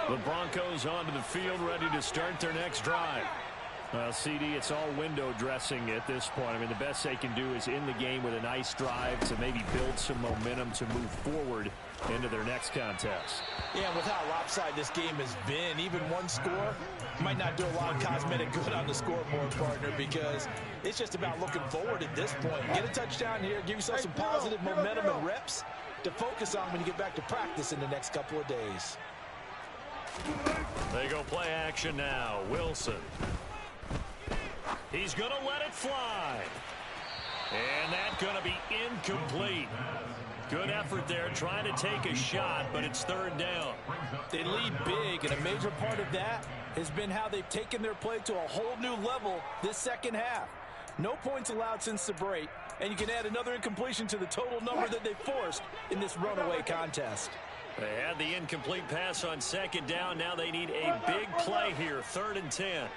B: The Broncos onto the field, ready to start their next drive. Well, CD, it's all window dressing at this point. I mean, the best they can do is in the game with a nice drive to maybe build some momentum to move forward into their next contest. Yeah, with how lopsided this game has been, even one score might not do a lot of cosmetic good on the scoreboard, partner, because it's just about looking forward at this point. Get a touchdown here, give yourself some positive momentum and reps to focus on when you get back to practice in the next couple of days. They go play action now. Wilson. He's going to let it fly. And that's going to be incomplete. Good effort there trying to take a shot, but it's third down. They lead big, and a major part of that has been how they've taken their play to a whole new level this second half. No points allowed since the break, and you can add another incompletion to the total number that they forced in this runaway contest. They had the incomplete pass on second down. Now they need a big play here. 3rd and 10.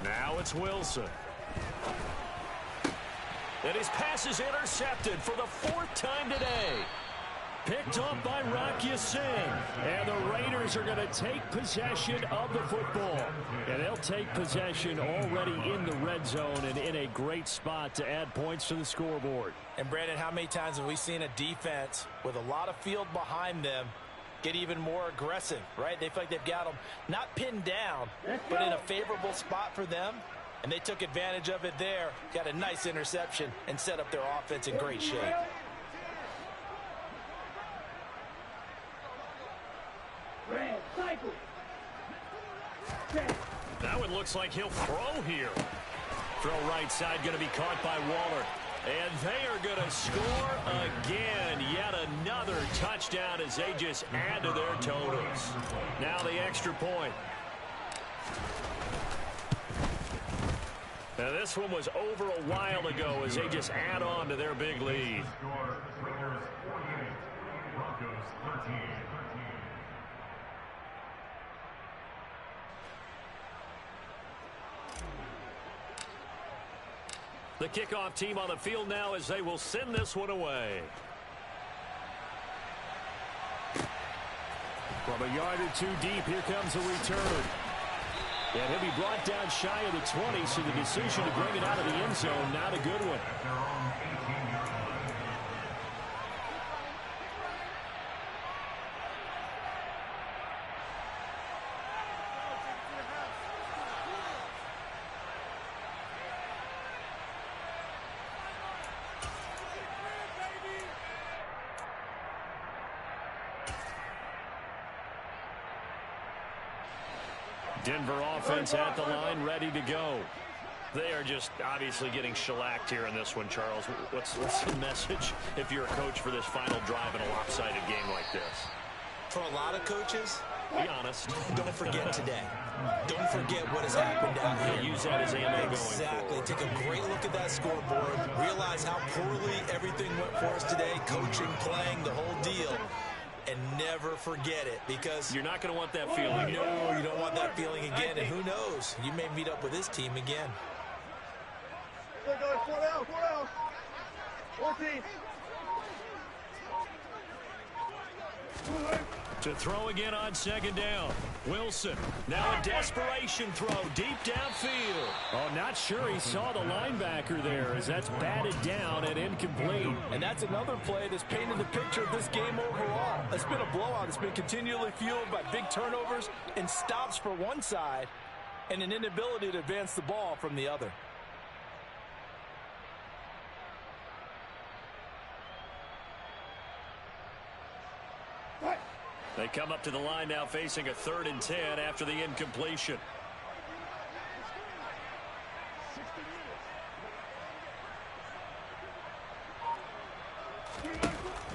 B: Now it's Wilson. And his pass is intercepted for the 4th time today. Picked off by Rock Ya-Sin. And the Raiders are going to take possession of the football. And they'll take possession already in the red zone and in a great spot to add points to the scoreboard.
D: And, Brandon, how many times have we seen a defense with a lot of field behind them get even more aggressive, right? They feel like they've got them not pinned down, but in a favorable spot for them. And they took advantage of it there, got a nice interception, and set up their offense in great shape.
B: Now it looks like he'll throw here. Throw right side going to be caught by Waller. And they are going to score again. Yet another touchdown as they just add to their totals. Now the extra point. Now this one was over a while ago as they just add on to their big lead.
E: Score, Raiders 48, Broncos 13.
B: The kickoff team on the field now as they will send this one away. From a yard or two deep, here comes a return. And he'll be brought down shy of the 20, so the decision to bring it out of the end zone, not a good one.
E: At their own 18-yard line.
B: Denver offense at the line, ready to go. They are just obviously getting shellacked here in this one, Charles. What's the message if you're a coach for this final drive in a lopsided game like this?
D: For a lot of coaches,
B: be honest.
D: Don't forget today. Don't forget what has happened out here.
B: Use that as ammo going
D: Exactly.
B: forward.
D: Take a great look at that scoreboard. Realize how poorly everything went for us today. Coaching, playing, the whole deal. And never forget it, because
B: you're not going to want that feeling again.
D: No, you don't want that feeling again. And who knows? You may meet up with this team again.
B: To throw again on second down. Wilson. Now a desperation throw deep downfield. Oh, not sure he saw the linebacker there as that's batted down and incomplete.
D: And that's another play that's painted the picture of this game overall. It's been a blowout. It's been continually fueled by big turnovers and stops for one side and an inability to advance the ball from the other.
B: They come up to the line now facing a 3rd and 10 after the incompletion.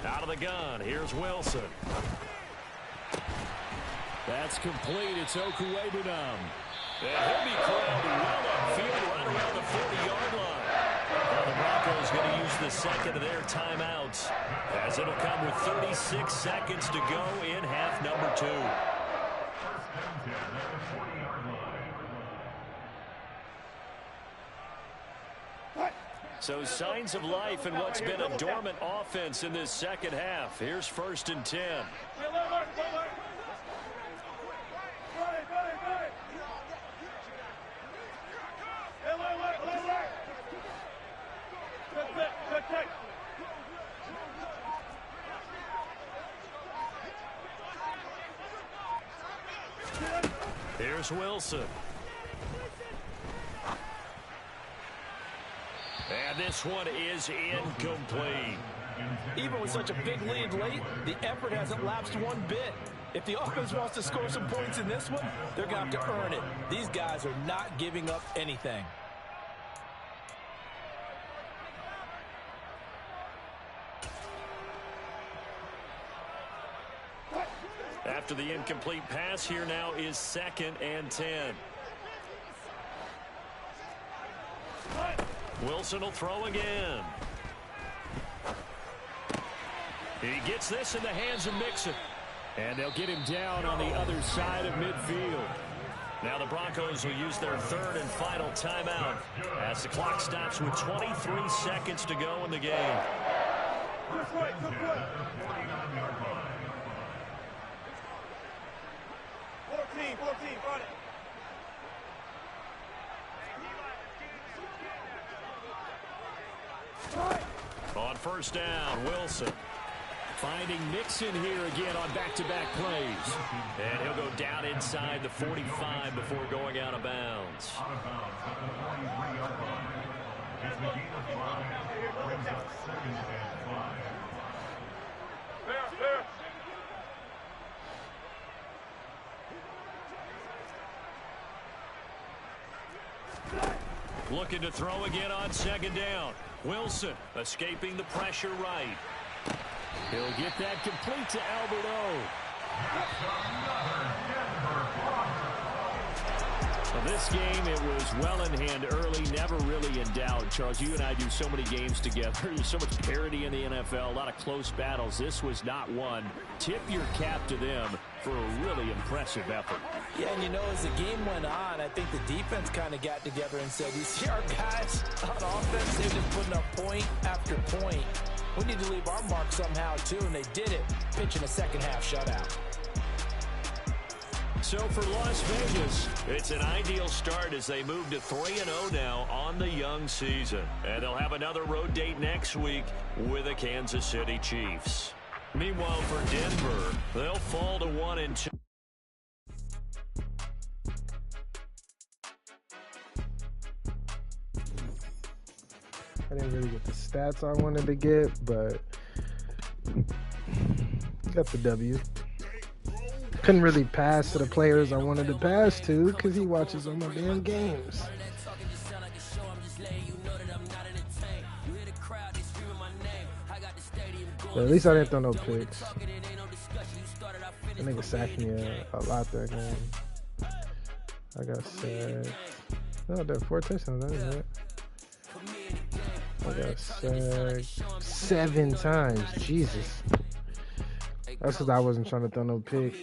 B: Out of the gun, here's Wilson. That's complete, it's Okuwebunam. And he'll be corralled well upfield right around the 40-yard line. Now the Broncos going to use the second of their timeouts, as it'll come with 36 seconds to go in half number 2.
E: First down 10 at the 40-yard line.
B: So signs of life in what's been a dormant offense in this second half. Here's 1st and 10. Here's Wilson. And this one is incomplete.
D: Even with such a big lead late, the effort hasn't lapsed one bit. If the offense wants to score some points in this one, they're going to have to earn it. These guys are not giving up anything.
B: After the incomplete pass, here now is 2nd and 10. Wilson will throw again. He gets this in the hands of Mixon. And they'll get him down on the other side of midfield. Now the Broncos will use their third and final timeout as the clock stops with 23 seconds to go in the game.
E: Good play, good play. 14, run it.
B: On first down, Wilson. Finding Mixon here again on back-to-back plays. And he'll go down inside the 45 before going out of bounds.
E: Out of bounds at the 43-yard line. It's the gain of 5. Brings up 2nd and 5. Fair.
B: Looking to throw again on second down. Wilson escaping the pressure right. He'll get that complete to Albert O. Well, this game, it was well in hand early, never really in doubt. Charles, you and I do so many games together. There's so much parity in the NFL, a lot of close battles. This was not one. Tip your cap to them for a really impressive effort.
D: Yeah, and you know, as the game went on, I think the defense kind of got together and said, you see our guys on offense, they've been putting up point after point. We need to leave our mark somehow, too, and they did it, pitching a second-half shutout.
B: So for Las Vegas, it's an ideal start as they move to 3-0 now on the young season. And they'll have another road date next week with the Kansas City Chiefs. Meanwhile, for Denver, they'll fall to 1-2.
F: I didn't really get the stats I wanted to get, but got the W. Couldn't really pass to the players I wanted to pass to because he watches all my damn games. But at least I didn't throw no picks. That nigga sacked me a lot that game. I got sacked. No, there 4 touchdowns. That is it. I got sacked 7 times. Jesus. That's because I wasn't trying to throw no pick.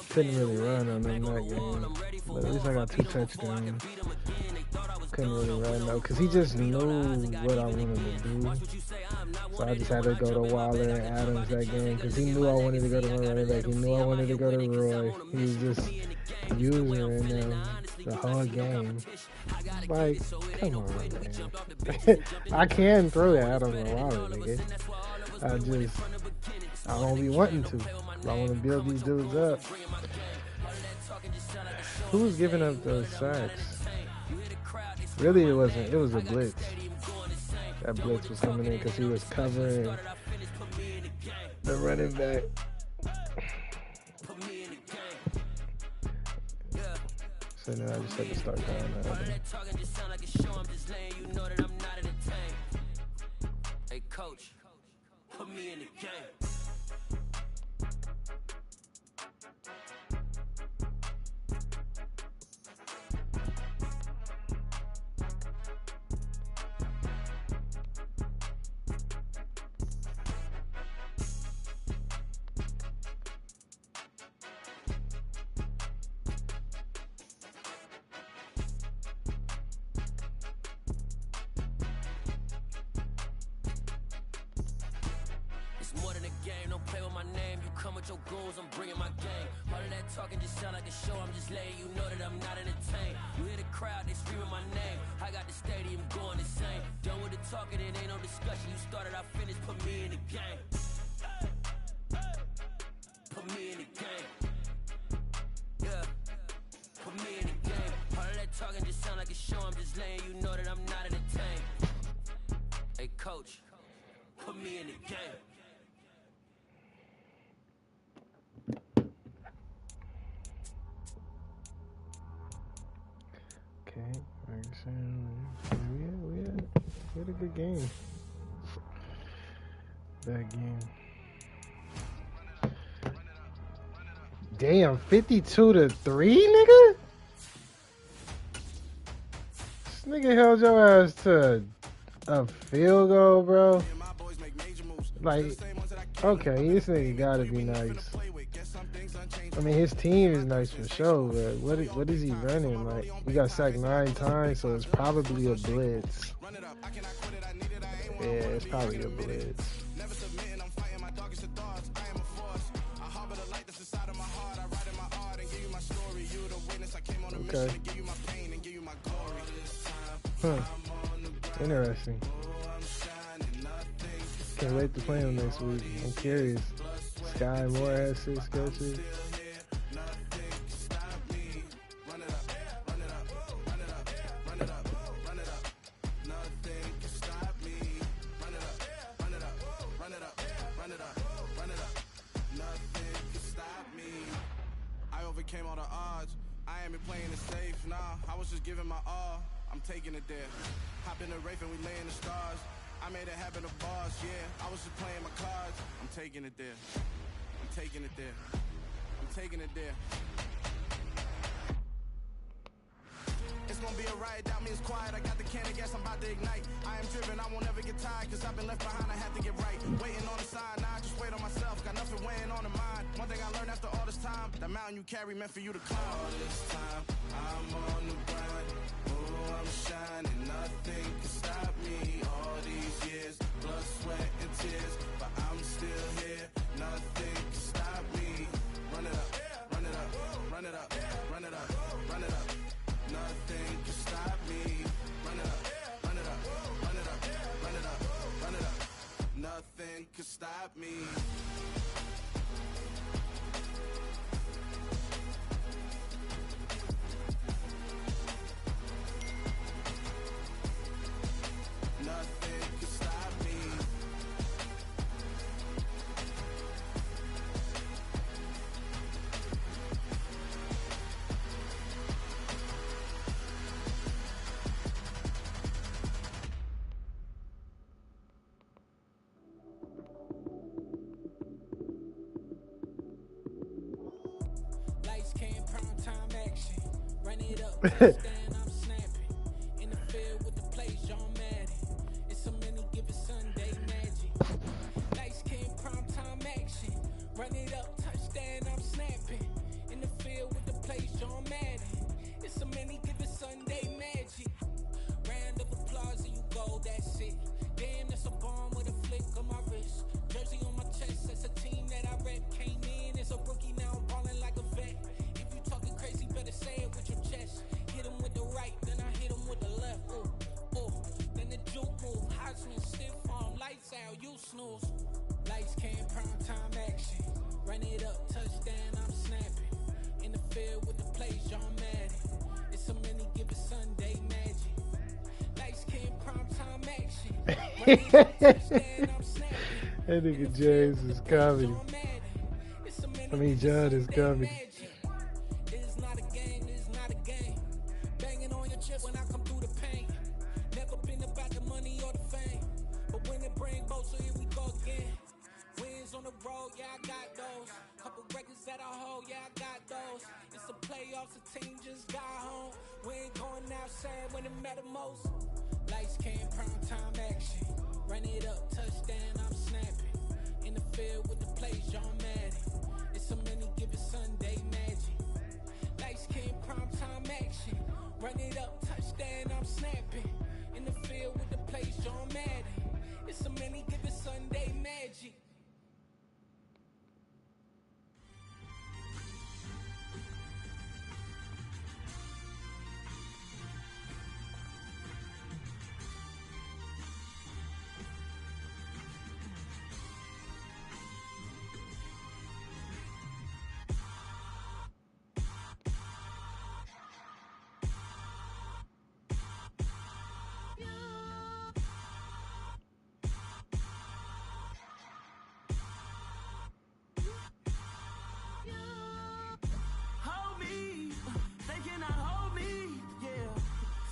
F: Couldn't really run on them that game. But at least I got 2 touchdowns. Couldn't really run though, because he just knew what I wanted to do. So I just had to go to Waller and Adams that game, because he knew I wanted to go to my running back. He knew I wanted to go to Roy. He was just using them the whole game. Like, come on, man. I can throw that Adams and Waller, nigga. I don't be wanting to. I want to build these dudes up. Who's giving up those sacks? Really, it wasn't. It was a blitz. That blitz was coming in because he was covering the running back. So now I just had to start going that way. Hey, coach, put me in the game. Coach, put me in the game. Okay, we had a good game. That game. Damn, 52-3, nigga? This nigga held your ass to a field goal, bro. Like, okay, this nigga gotta be nice. I mean, his team is nice for sure, but what is he running? Like, he got sacked 9 times, so it's probably a blitz. Yeah, it's probably a blitz. Okay. Huh. Interesting. Can't wait to play him next week. I'm curious. Sky Moore has 6 catches.
A: Came all the odds. I ain't been playing it safe, nah. I was just giving my all. I'm taking it there. Hop in the Wraith and we lay in the stars. I made it happen, the boss, yeah. I was just playing my cards. I'm taking it there. I'm taking it there. I'm taking it there. It's gonna be a riot, doubt me it's quiet. I got the can of gas, I'm about to ignite. I am driven, I won't ever get tired, cause I've been left behind, I had to get right. Waiting on the side, now I just wait on myself. Got nothing weighing on the mind. One thing I learned after all this time, the mountain you carry meant for you to climb. All this time, I'm on the grind. Oh, I'm shining, nothing can stop me. All these years, blood, sweat, and tears, but I'm still here. Nothing can stop me. Run it up, run it up, run it up, run it up, run it up. Nothing can stop me. Run it up, run it up, run it up, run it up, run it up. Nothing can stop me. Nothing can stop me.
G: Lights came, prime time action. Run it up, stand, I'm snapping. In the field with the plays, John Madden. It's a many given Sunday magic. Lights came, prime time action. Run it up, touchdown, I'm snapping. In the field with the plays, John Madden. It's a many given Sunday magic. Round of applause and you go, that's it. Damn, that's a bomb with a flick on my wrist. Jersey on my chest, that's a team that I rep. Came in as a rookie, now I'm balling like a vet. If you talking crazy, better say it with your chest. Hit him with the right, then I hit him with the left. Ooh, ooh. Then the juke move, Heisman stiff arm, lights out, you snooze. Lights came, prime time action. Run it up, touchdown, I'm snapping. In the field with the plays, John Madden. It's a many given Sunday magic. Lights came, prime time action. Run it up, touchdown, I'm snapping.
F: That nigga James is comedy. I mean, John is comedy.
G: It is not a game, it is not a game. Banging on your chip when I come through the pain. Never been about the money or the fame. But when it bring both, so here we go again. Wins on the road, yeah, I got those. Couple records that I hold, yeah, I got those. It's the playoffs, the team just got home. We ain't going outside when it matter most. Lights came, prime time action. Run it up, touchdown, I'm snapping. In the field with the plays, John Madden. It's a many given Sunday magic. Lights came, prime time action. Run it up, touchdown, I'm snapping. In the field with the plays, John Madden. It's a many given Sunday magic.
A: Hold me, they cannot hold me, yeah.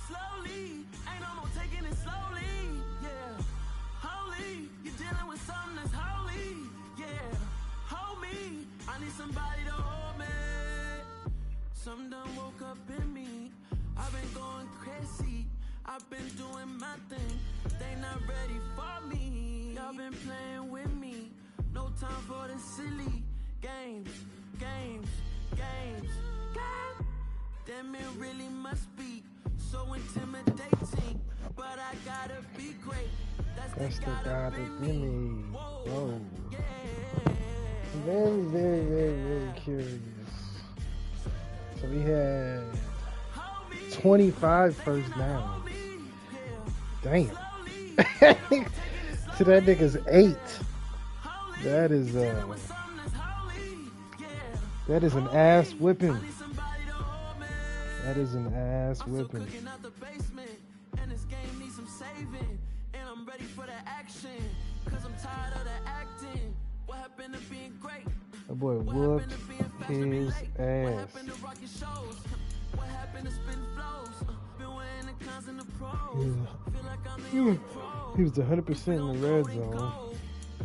A: Slowly, ain't no more taking it slowly, yeah. Holy, you're dealing with something that's holy, yeah. Hold me, I need somebody to hold me. Something done woke up in me. I've been going crazy. I've been doing my thing. They not ready for me. Y'all been playing with me. No time for the silly games, games.
H: games. God damn, it really must be so intimidating. But I gotta be great.
F: That's the God that be me. Whoa. Very, very, very, very curious. So we had 25 first downs. Damn. So that nigga's 8. That is an ass whipping. That is an ass whipping.
H: And this game needs some saving. And I'm ready for the action. Cause I'm tired of the acting. What happened to being great?
F: That boy whooped his ass.
H: What happened to spin flows? Been wearing the cons and the pros. Feel like I'm the only pro.
F: He was 100% in the red zone.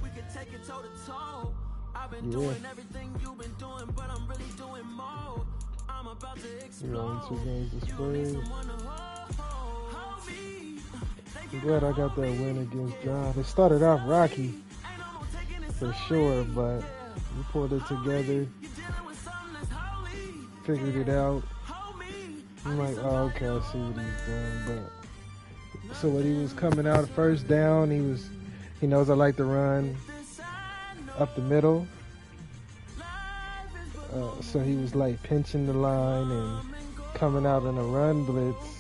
H: We could take it toe to toe. I've been doing everything you've been doing, but I'm really doing more. I'm about to explode.
F: I'm glad I got that win against John. It started off rocky for sure, but we pulled it together, figured it out. I'm like, oh, okay, I see what he's doing. But so when he was coming out first down, he knows I like to run up the middle. So he was like pinching the line and coming out in a run blitz.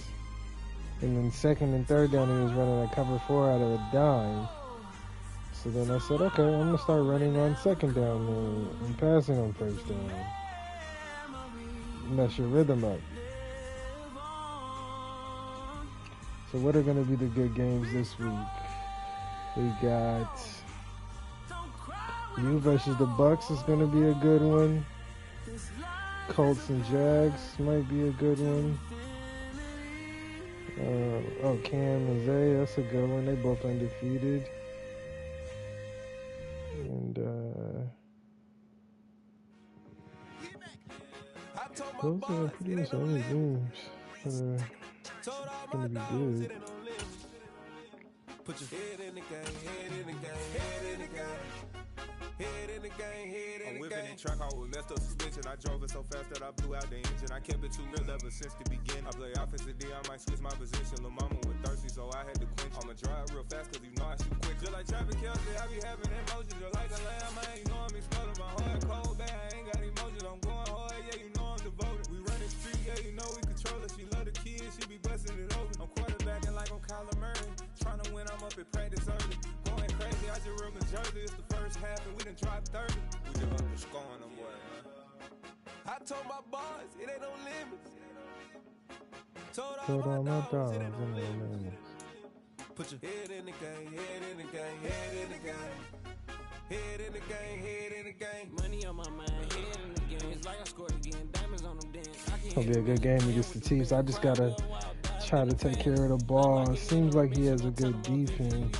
F: And then second and third down, he was running a cover 4 out of a dime. So then I said, okay, I'm going to start running on second down and passing on first down. Mess your rhythm up. So what are going to be the good games this week? We got you versus the Bucks is going to be a good one. Colts and Jags might be a good one. Cam and Zay, that's a good one. They both undefeated. And those are pretty much the only games that are going to be good.
I: Put your head in the game, head in the game, head in the game. Head in the game, head in the game. I'm whipping in track, I was messed up suspension. I drove it so fast that I blew out the engine. I kept it too real ever since the beginning. I play offensive D, I might switch my position. Lil' mama was thirsty, so I had to quench. I'ma drive real fast, cause you know I shoot quick. Just like traffic Kelsey, I be having emotions. Just like a lamb, man, you know I'm exploding. My heart cold, bad, I ain't got emotions. I'm going hard, yeah, you know I'm devoted. We run the street, yeah, you know we control it. She love the kids, she be busting it open. I'm quarterbacking like I'm Kyler Murray. Trying to win, I'm up at practice early. Going crazy, I just real Jersey. It's the first half and we done dropped 30. We just up and scoring them, boy, man. I told my boys, it ain't no limits. Told all my dogs, it ain't no limits. Put your head in the game, head in the game, head in the game. Head in the game, head in the game. Money on my mind, head in the game. It's like I scored again, diamonds on them dance.
F: It's going to be a good game against the Chiefs. I just got to try to take care of the ball. It seems like he has a good defense.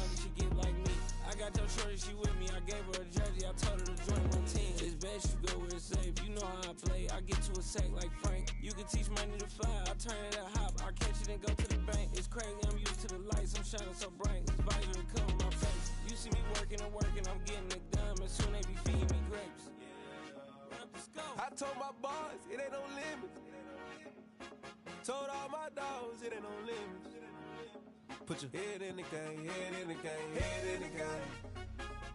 G: She with me, I gave her a jersey, I told her to join my team. It's best you go where it's safe, you know how I play. I get to a sack like Frank. You can teach money to fly, I turn it a hop. I catch it and go to the bank. It's crazy, I'm used to the lights, I'm shining so bright. This visor to cover my face. You see me working and working, I'm getting it done. And soon they be feeding me grapes.
I: I told my boys, it ain't no limits. Told all my dogs, it ain't no limits. Put your head in the game, head in the game, head in the game.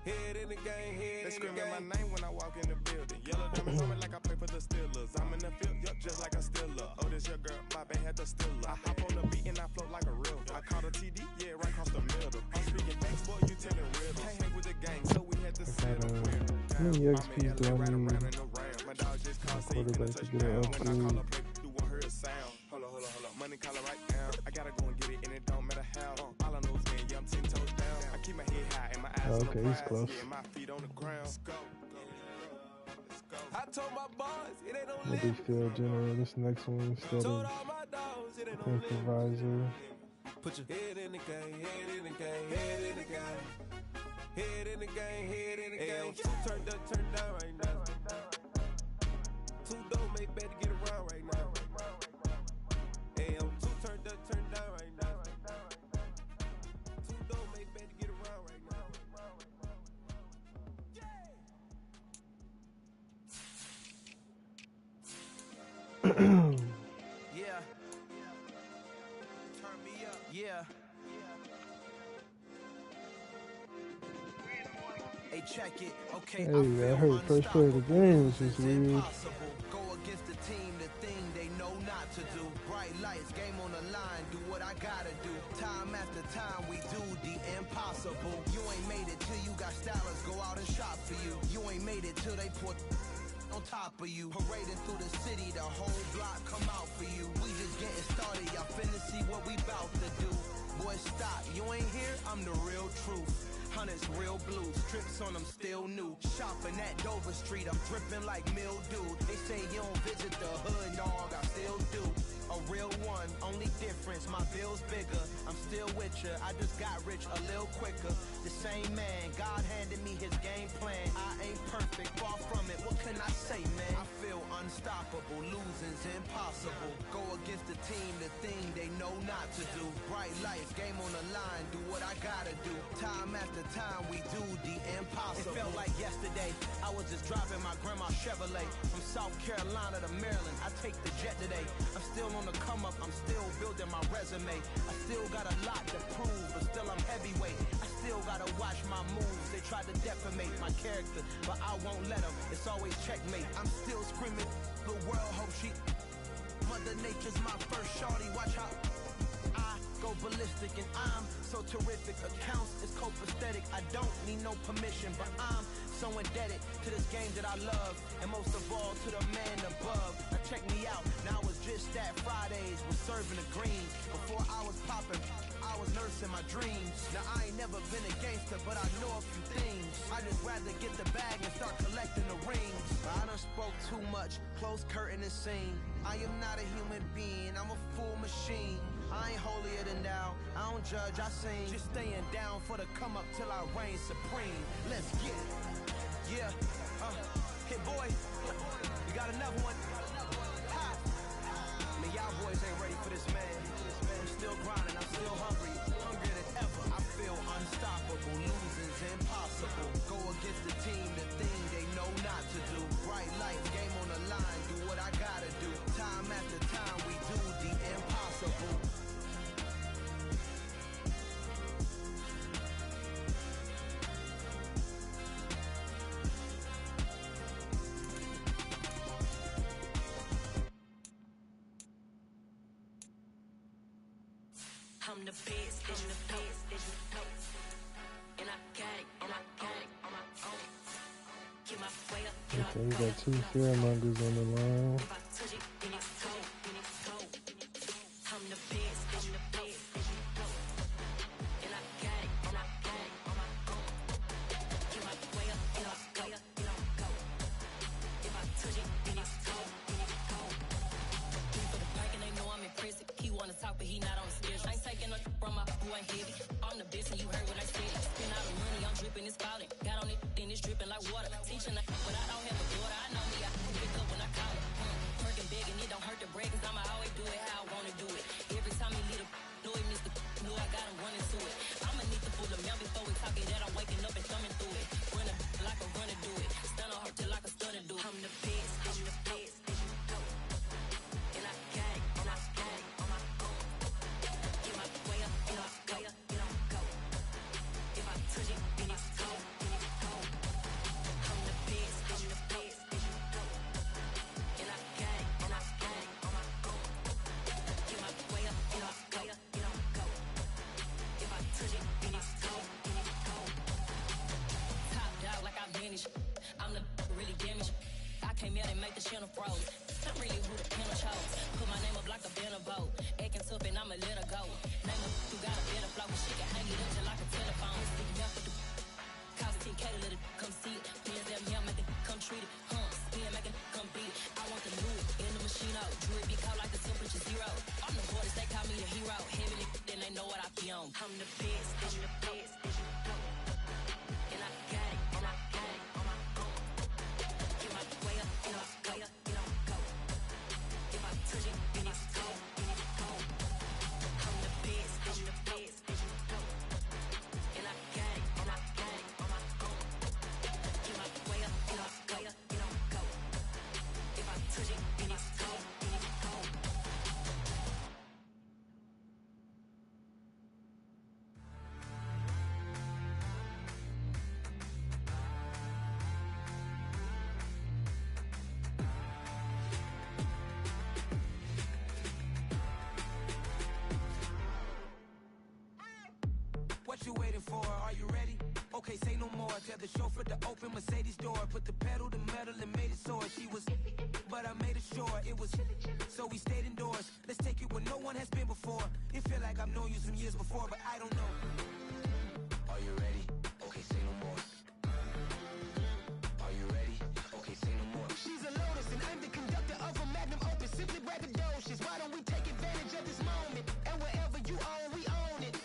I: Head in the game, head in the game. They screaming my name when I walk in the building. Yellow diamonds on me like I play for the Steelers. I'm in the field, yup, just like a Steeler. Oh, this your girl, my band had the Steeler. I hop on the beat and I float like a river. I caught a TD, yeah, right across the middle. I'm speaking thanks, boy, you telling riddles. Can't hang with the gang, so we had to settle.
F: How many XPs do I need? Quarterback to get an upgrade.
I: Hold on, money collar right now. I gotta go and get it, and it don't matter how. All I know is yeah, I'm 10 toes down. I keep my head high and my eyes on the prize.
F: He's close.
I: Yeah, my feet on the ground. Let's go. I told my boys, it ain't no
F: What do you feel, General? This next one instead of improviser.
I: Put your head in the game, head in the game, head in the game. Head in the game, head in the game. Two turned up, turned down right now. Two don't make better get around right now. Hey, I'm two turned up, turned down right now. Two don't make better get around right now.
H: Yeah. Hey, check it. Okay,
F: Hey, I heard first play of the game, which is weird.
H: Go against the team, the thing they know not to do. Bright lights, game on the line, do what I gotta do. Time after time, we do the impossible. You ain't made it till you got stylers, go out and shop for you. You ain't made it till they put on top of you. Parading through the city, the whole block come out for you. We just getting started, y'all finna see what we bout to do. Boy, stop, you ain't here, I'm the real truth. Hunters, real blue, strips on them still new. Shopping at Dover Street, I'm dripping like mildew. They say you don't visit the hood, dog, I still do. A real one, only difference, my bill's bigger. I'm still with ya, I just got rich a little quicker. The same man, God handed me his game plan. I ain't perfect, far from it, what can I say, man? I feel unstoppable, losing's impossible. Go against the team, the thing they know not to do. Bright lights, game on the line, do what I gotta do. Time after time, we do the impossible. It felt like yesterday, I was just driving my grandma's Chevrolet. From South Carolina to Maryland, I take the jet today. I'm still on the come up, I'm still building my resume. I still got a lot to prove, but still I'm heavyweight. I still gotta watch my moves, they try to defamate my character, but I won't let them, it's always checkmate. I'm still screaming, the world hope she Mother Nature's my first shorty, watch how I go ballistic and I'm so terrific. Accounts is copacetic, I don't need no permission, but I'm so indebted to this game that I love, and most of all to the man above. Now check me out, now it was just that Fridays was serving the green. Before I was popping, I was nursing my dreams. Now I ain't never been a gangster, but I know a few things. I just rather get the bag and start collecting the rings. I done spoke too much, close curtain and scene. I am not a human being, I'm a full machine. I ain't holier than thou, I don't judge, I sing. Just staying down for the come up till I reign supreme. Let's get it. Yeah, hit boy, you got another one. Ha. Man, y'all boys ain't ready for this, man. I'm still grinding, I'm still hungry, hungrier than ever. I feel unstoppable, losing's impossible. Go against the team, the thing they know not to do. Bright lights, game on the line, do what I gotta do. Time after time, we do the impossible.
J: I'm the best, I'm the best, and I got it, and I got it on my own. Get my way up,
F: Okay, we got two fearmongers on the line.
J: if I touch it, then it's cold, then it's cold. I'm the best, I'm the best, and I got it, and I got it on my own. Get my way up, and I way up, and I'm cold. If I touch it, then it's cold, then it's cold. Three for the pack, and they know I'm impressive. He wanna talk, but he not on the schedule. I ain't taking no from my boy heavy. I'm the best, and you heard what I said. Spend all the money, I'm dripping, it's falling. Got on it, then it's dripping like water. Teaching that, but I don't have a daughter. I know me, I can pick up when I call it. Working big, and it don't hurt the break, 'cause I'ma always do it how I wanna do it. Every time he lead a know it, Mr. Know I got him running to it. I'ma need to pull him out before we talk it that I'm waking up and thumbing through it. Run a like a runner do it. Stun on her till like a stunner do it. I'm the best, I'm the best, and I got it, and I got it on my own. Get my way up, and I way up, and I'm cold. If I touch it, then it's cold, then it's cold. I'm the best, I'm the best, and I got it, and I got it on my own. Get my way up, and I way up, and I'm cold. If I touch it, then it's cold, then it's cold. Top dog like I vanished. I'm the really damaged. I came out and make the channel froze. I'm really who the panel chose. Put my name up like a banner boat. Acting tough and I'ma let her go. Name her who got a better flow. She can hang it up just like a telephone. Stick me up with the cost 10K to let it come see it. Pins at me, I make it come treat it. Spin, make it come beat it. I want the new in the machine out. Drew it be cold like the temperature zero. I'm the boys, they call me the hero. Heavy then they know what I be on. I'm the best, I'm the best, and I got it, and I got it on my own. Get my way up, and I way up, and I'm cold. If I touch it, then it's cold, then it's cold. I'm the best, I'm the best, and I got it, and I got it on my own. Get my way up, and I way up, and I'm cold. If I touch it, then it's cold, then it's cold.
G: you waiting for? Are you ready? Okay, say no more. Tell the chauffeur to open Mercedes door. Put the pedal to metal and made it soar. She was, but I made it sure it was. So we stayed indoors. Let's take it where no one has been before. It feel like I've known you some years before, but I don't know. Are you ready? Okay, say no more. Are you ready? Okay, say no more. She's a Lotus and I'm the conductor of a magnum opus. Simply braggadocious. Why don't we take advantage of this moment? And wherever you own, we own it.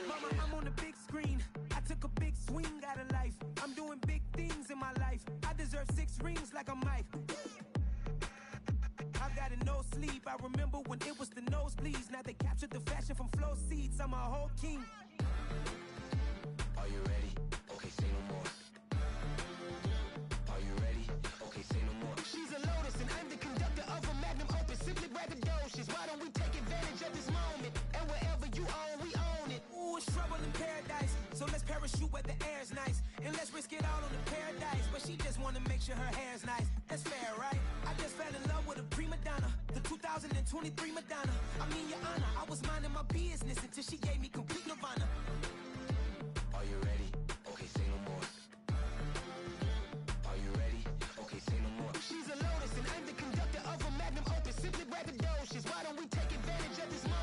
G: Mama, I'm on the big screen. I took a big swing out of life. I'm doing big things in my life. I deserve 6 rings like a Mike. I've got no sleep. I remember when it was the nosebleeds. Now they captured the fashion from flow seats. I'm a whole king. Are you ready? Okay, say no more. Are you ready? Okay, say no more. She's a Lotus and I'm the conductor of a magnum opus. Simply braggadocious. Why don't we take advantage of this moment? And wherever you own, we own it. Ooh, it's trouble in paradise. So let's parachute where the air's nice. And let's risk it all on the paradise. But she just wanna make sure her hair's nice. That's fair, right? I just fell in love with a prima donna. The 2023 Madonna. I mean, your honor, I was minding my business until she gave me complete nirvana. Are you ready? Okay, say no more. Are you ready? Okay, say no more. She's a Lotus and I'm the conductor of a magnum opus. Simply braggadocious. Why don't we take advantage of this moment?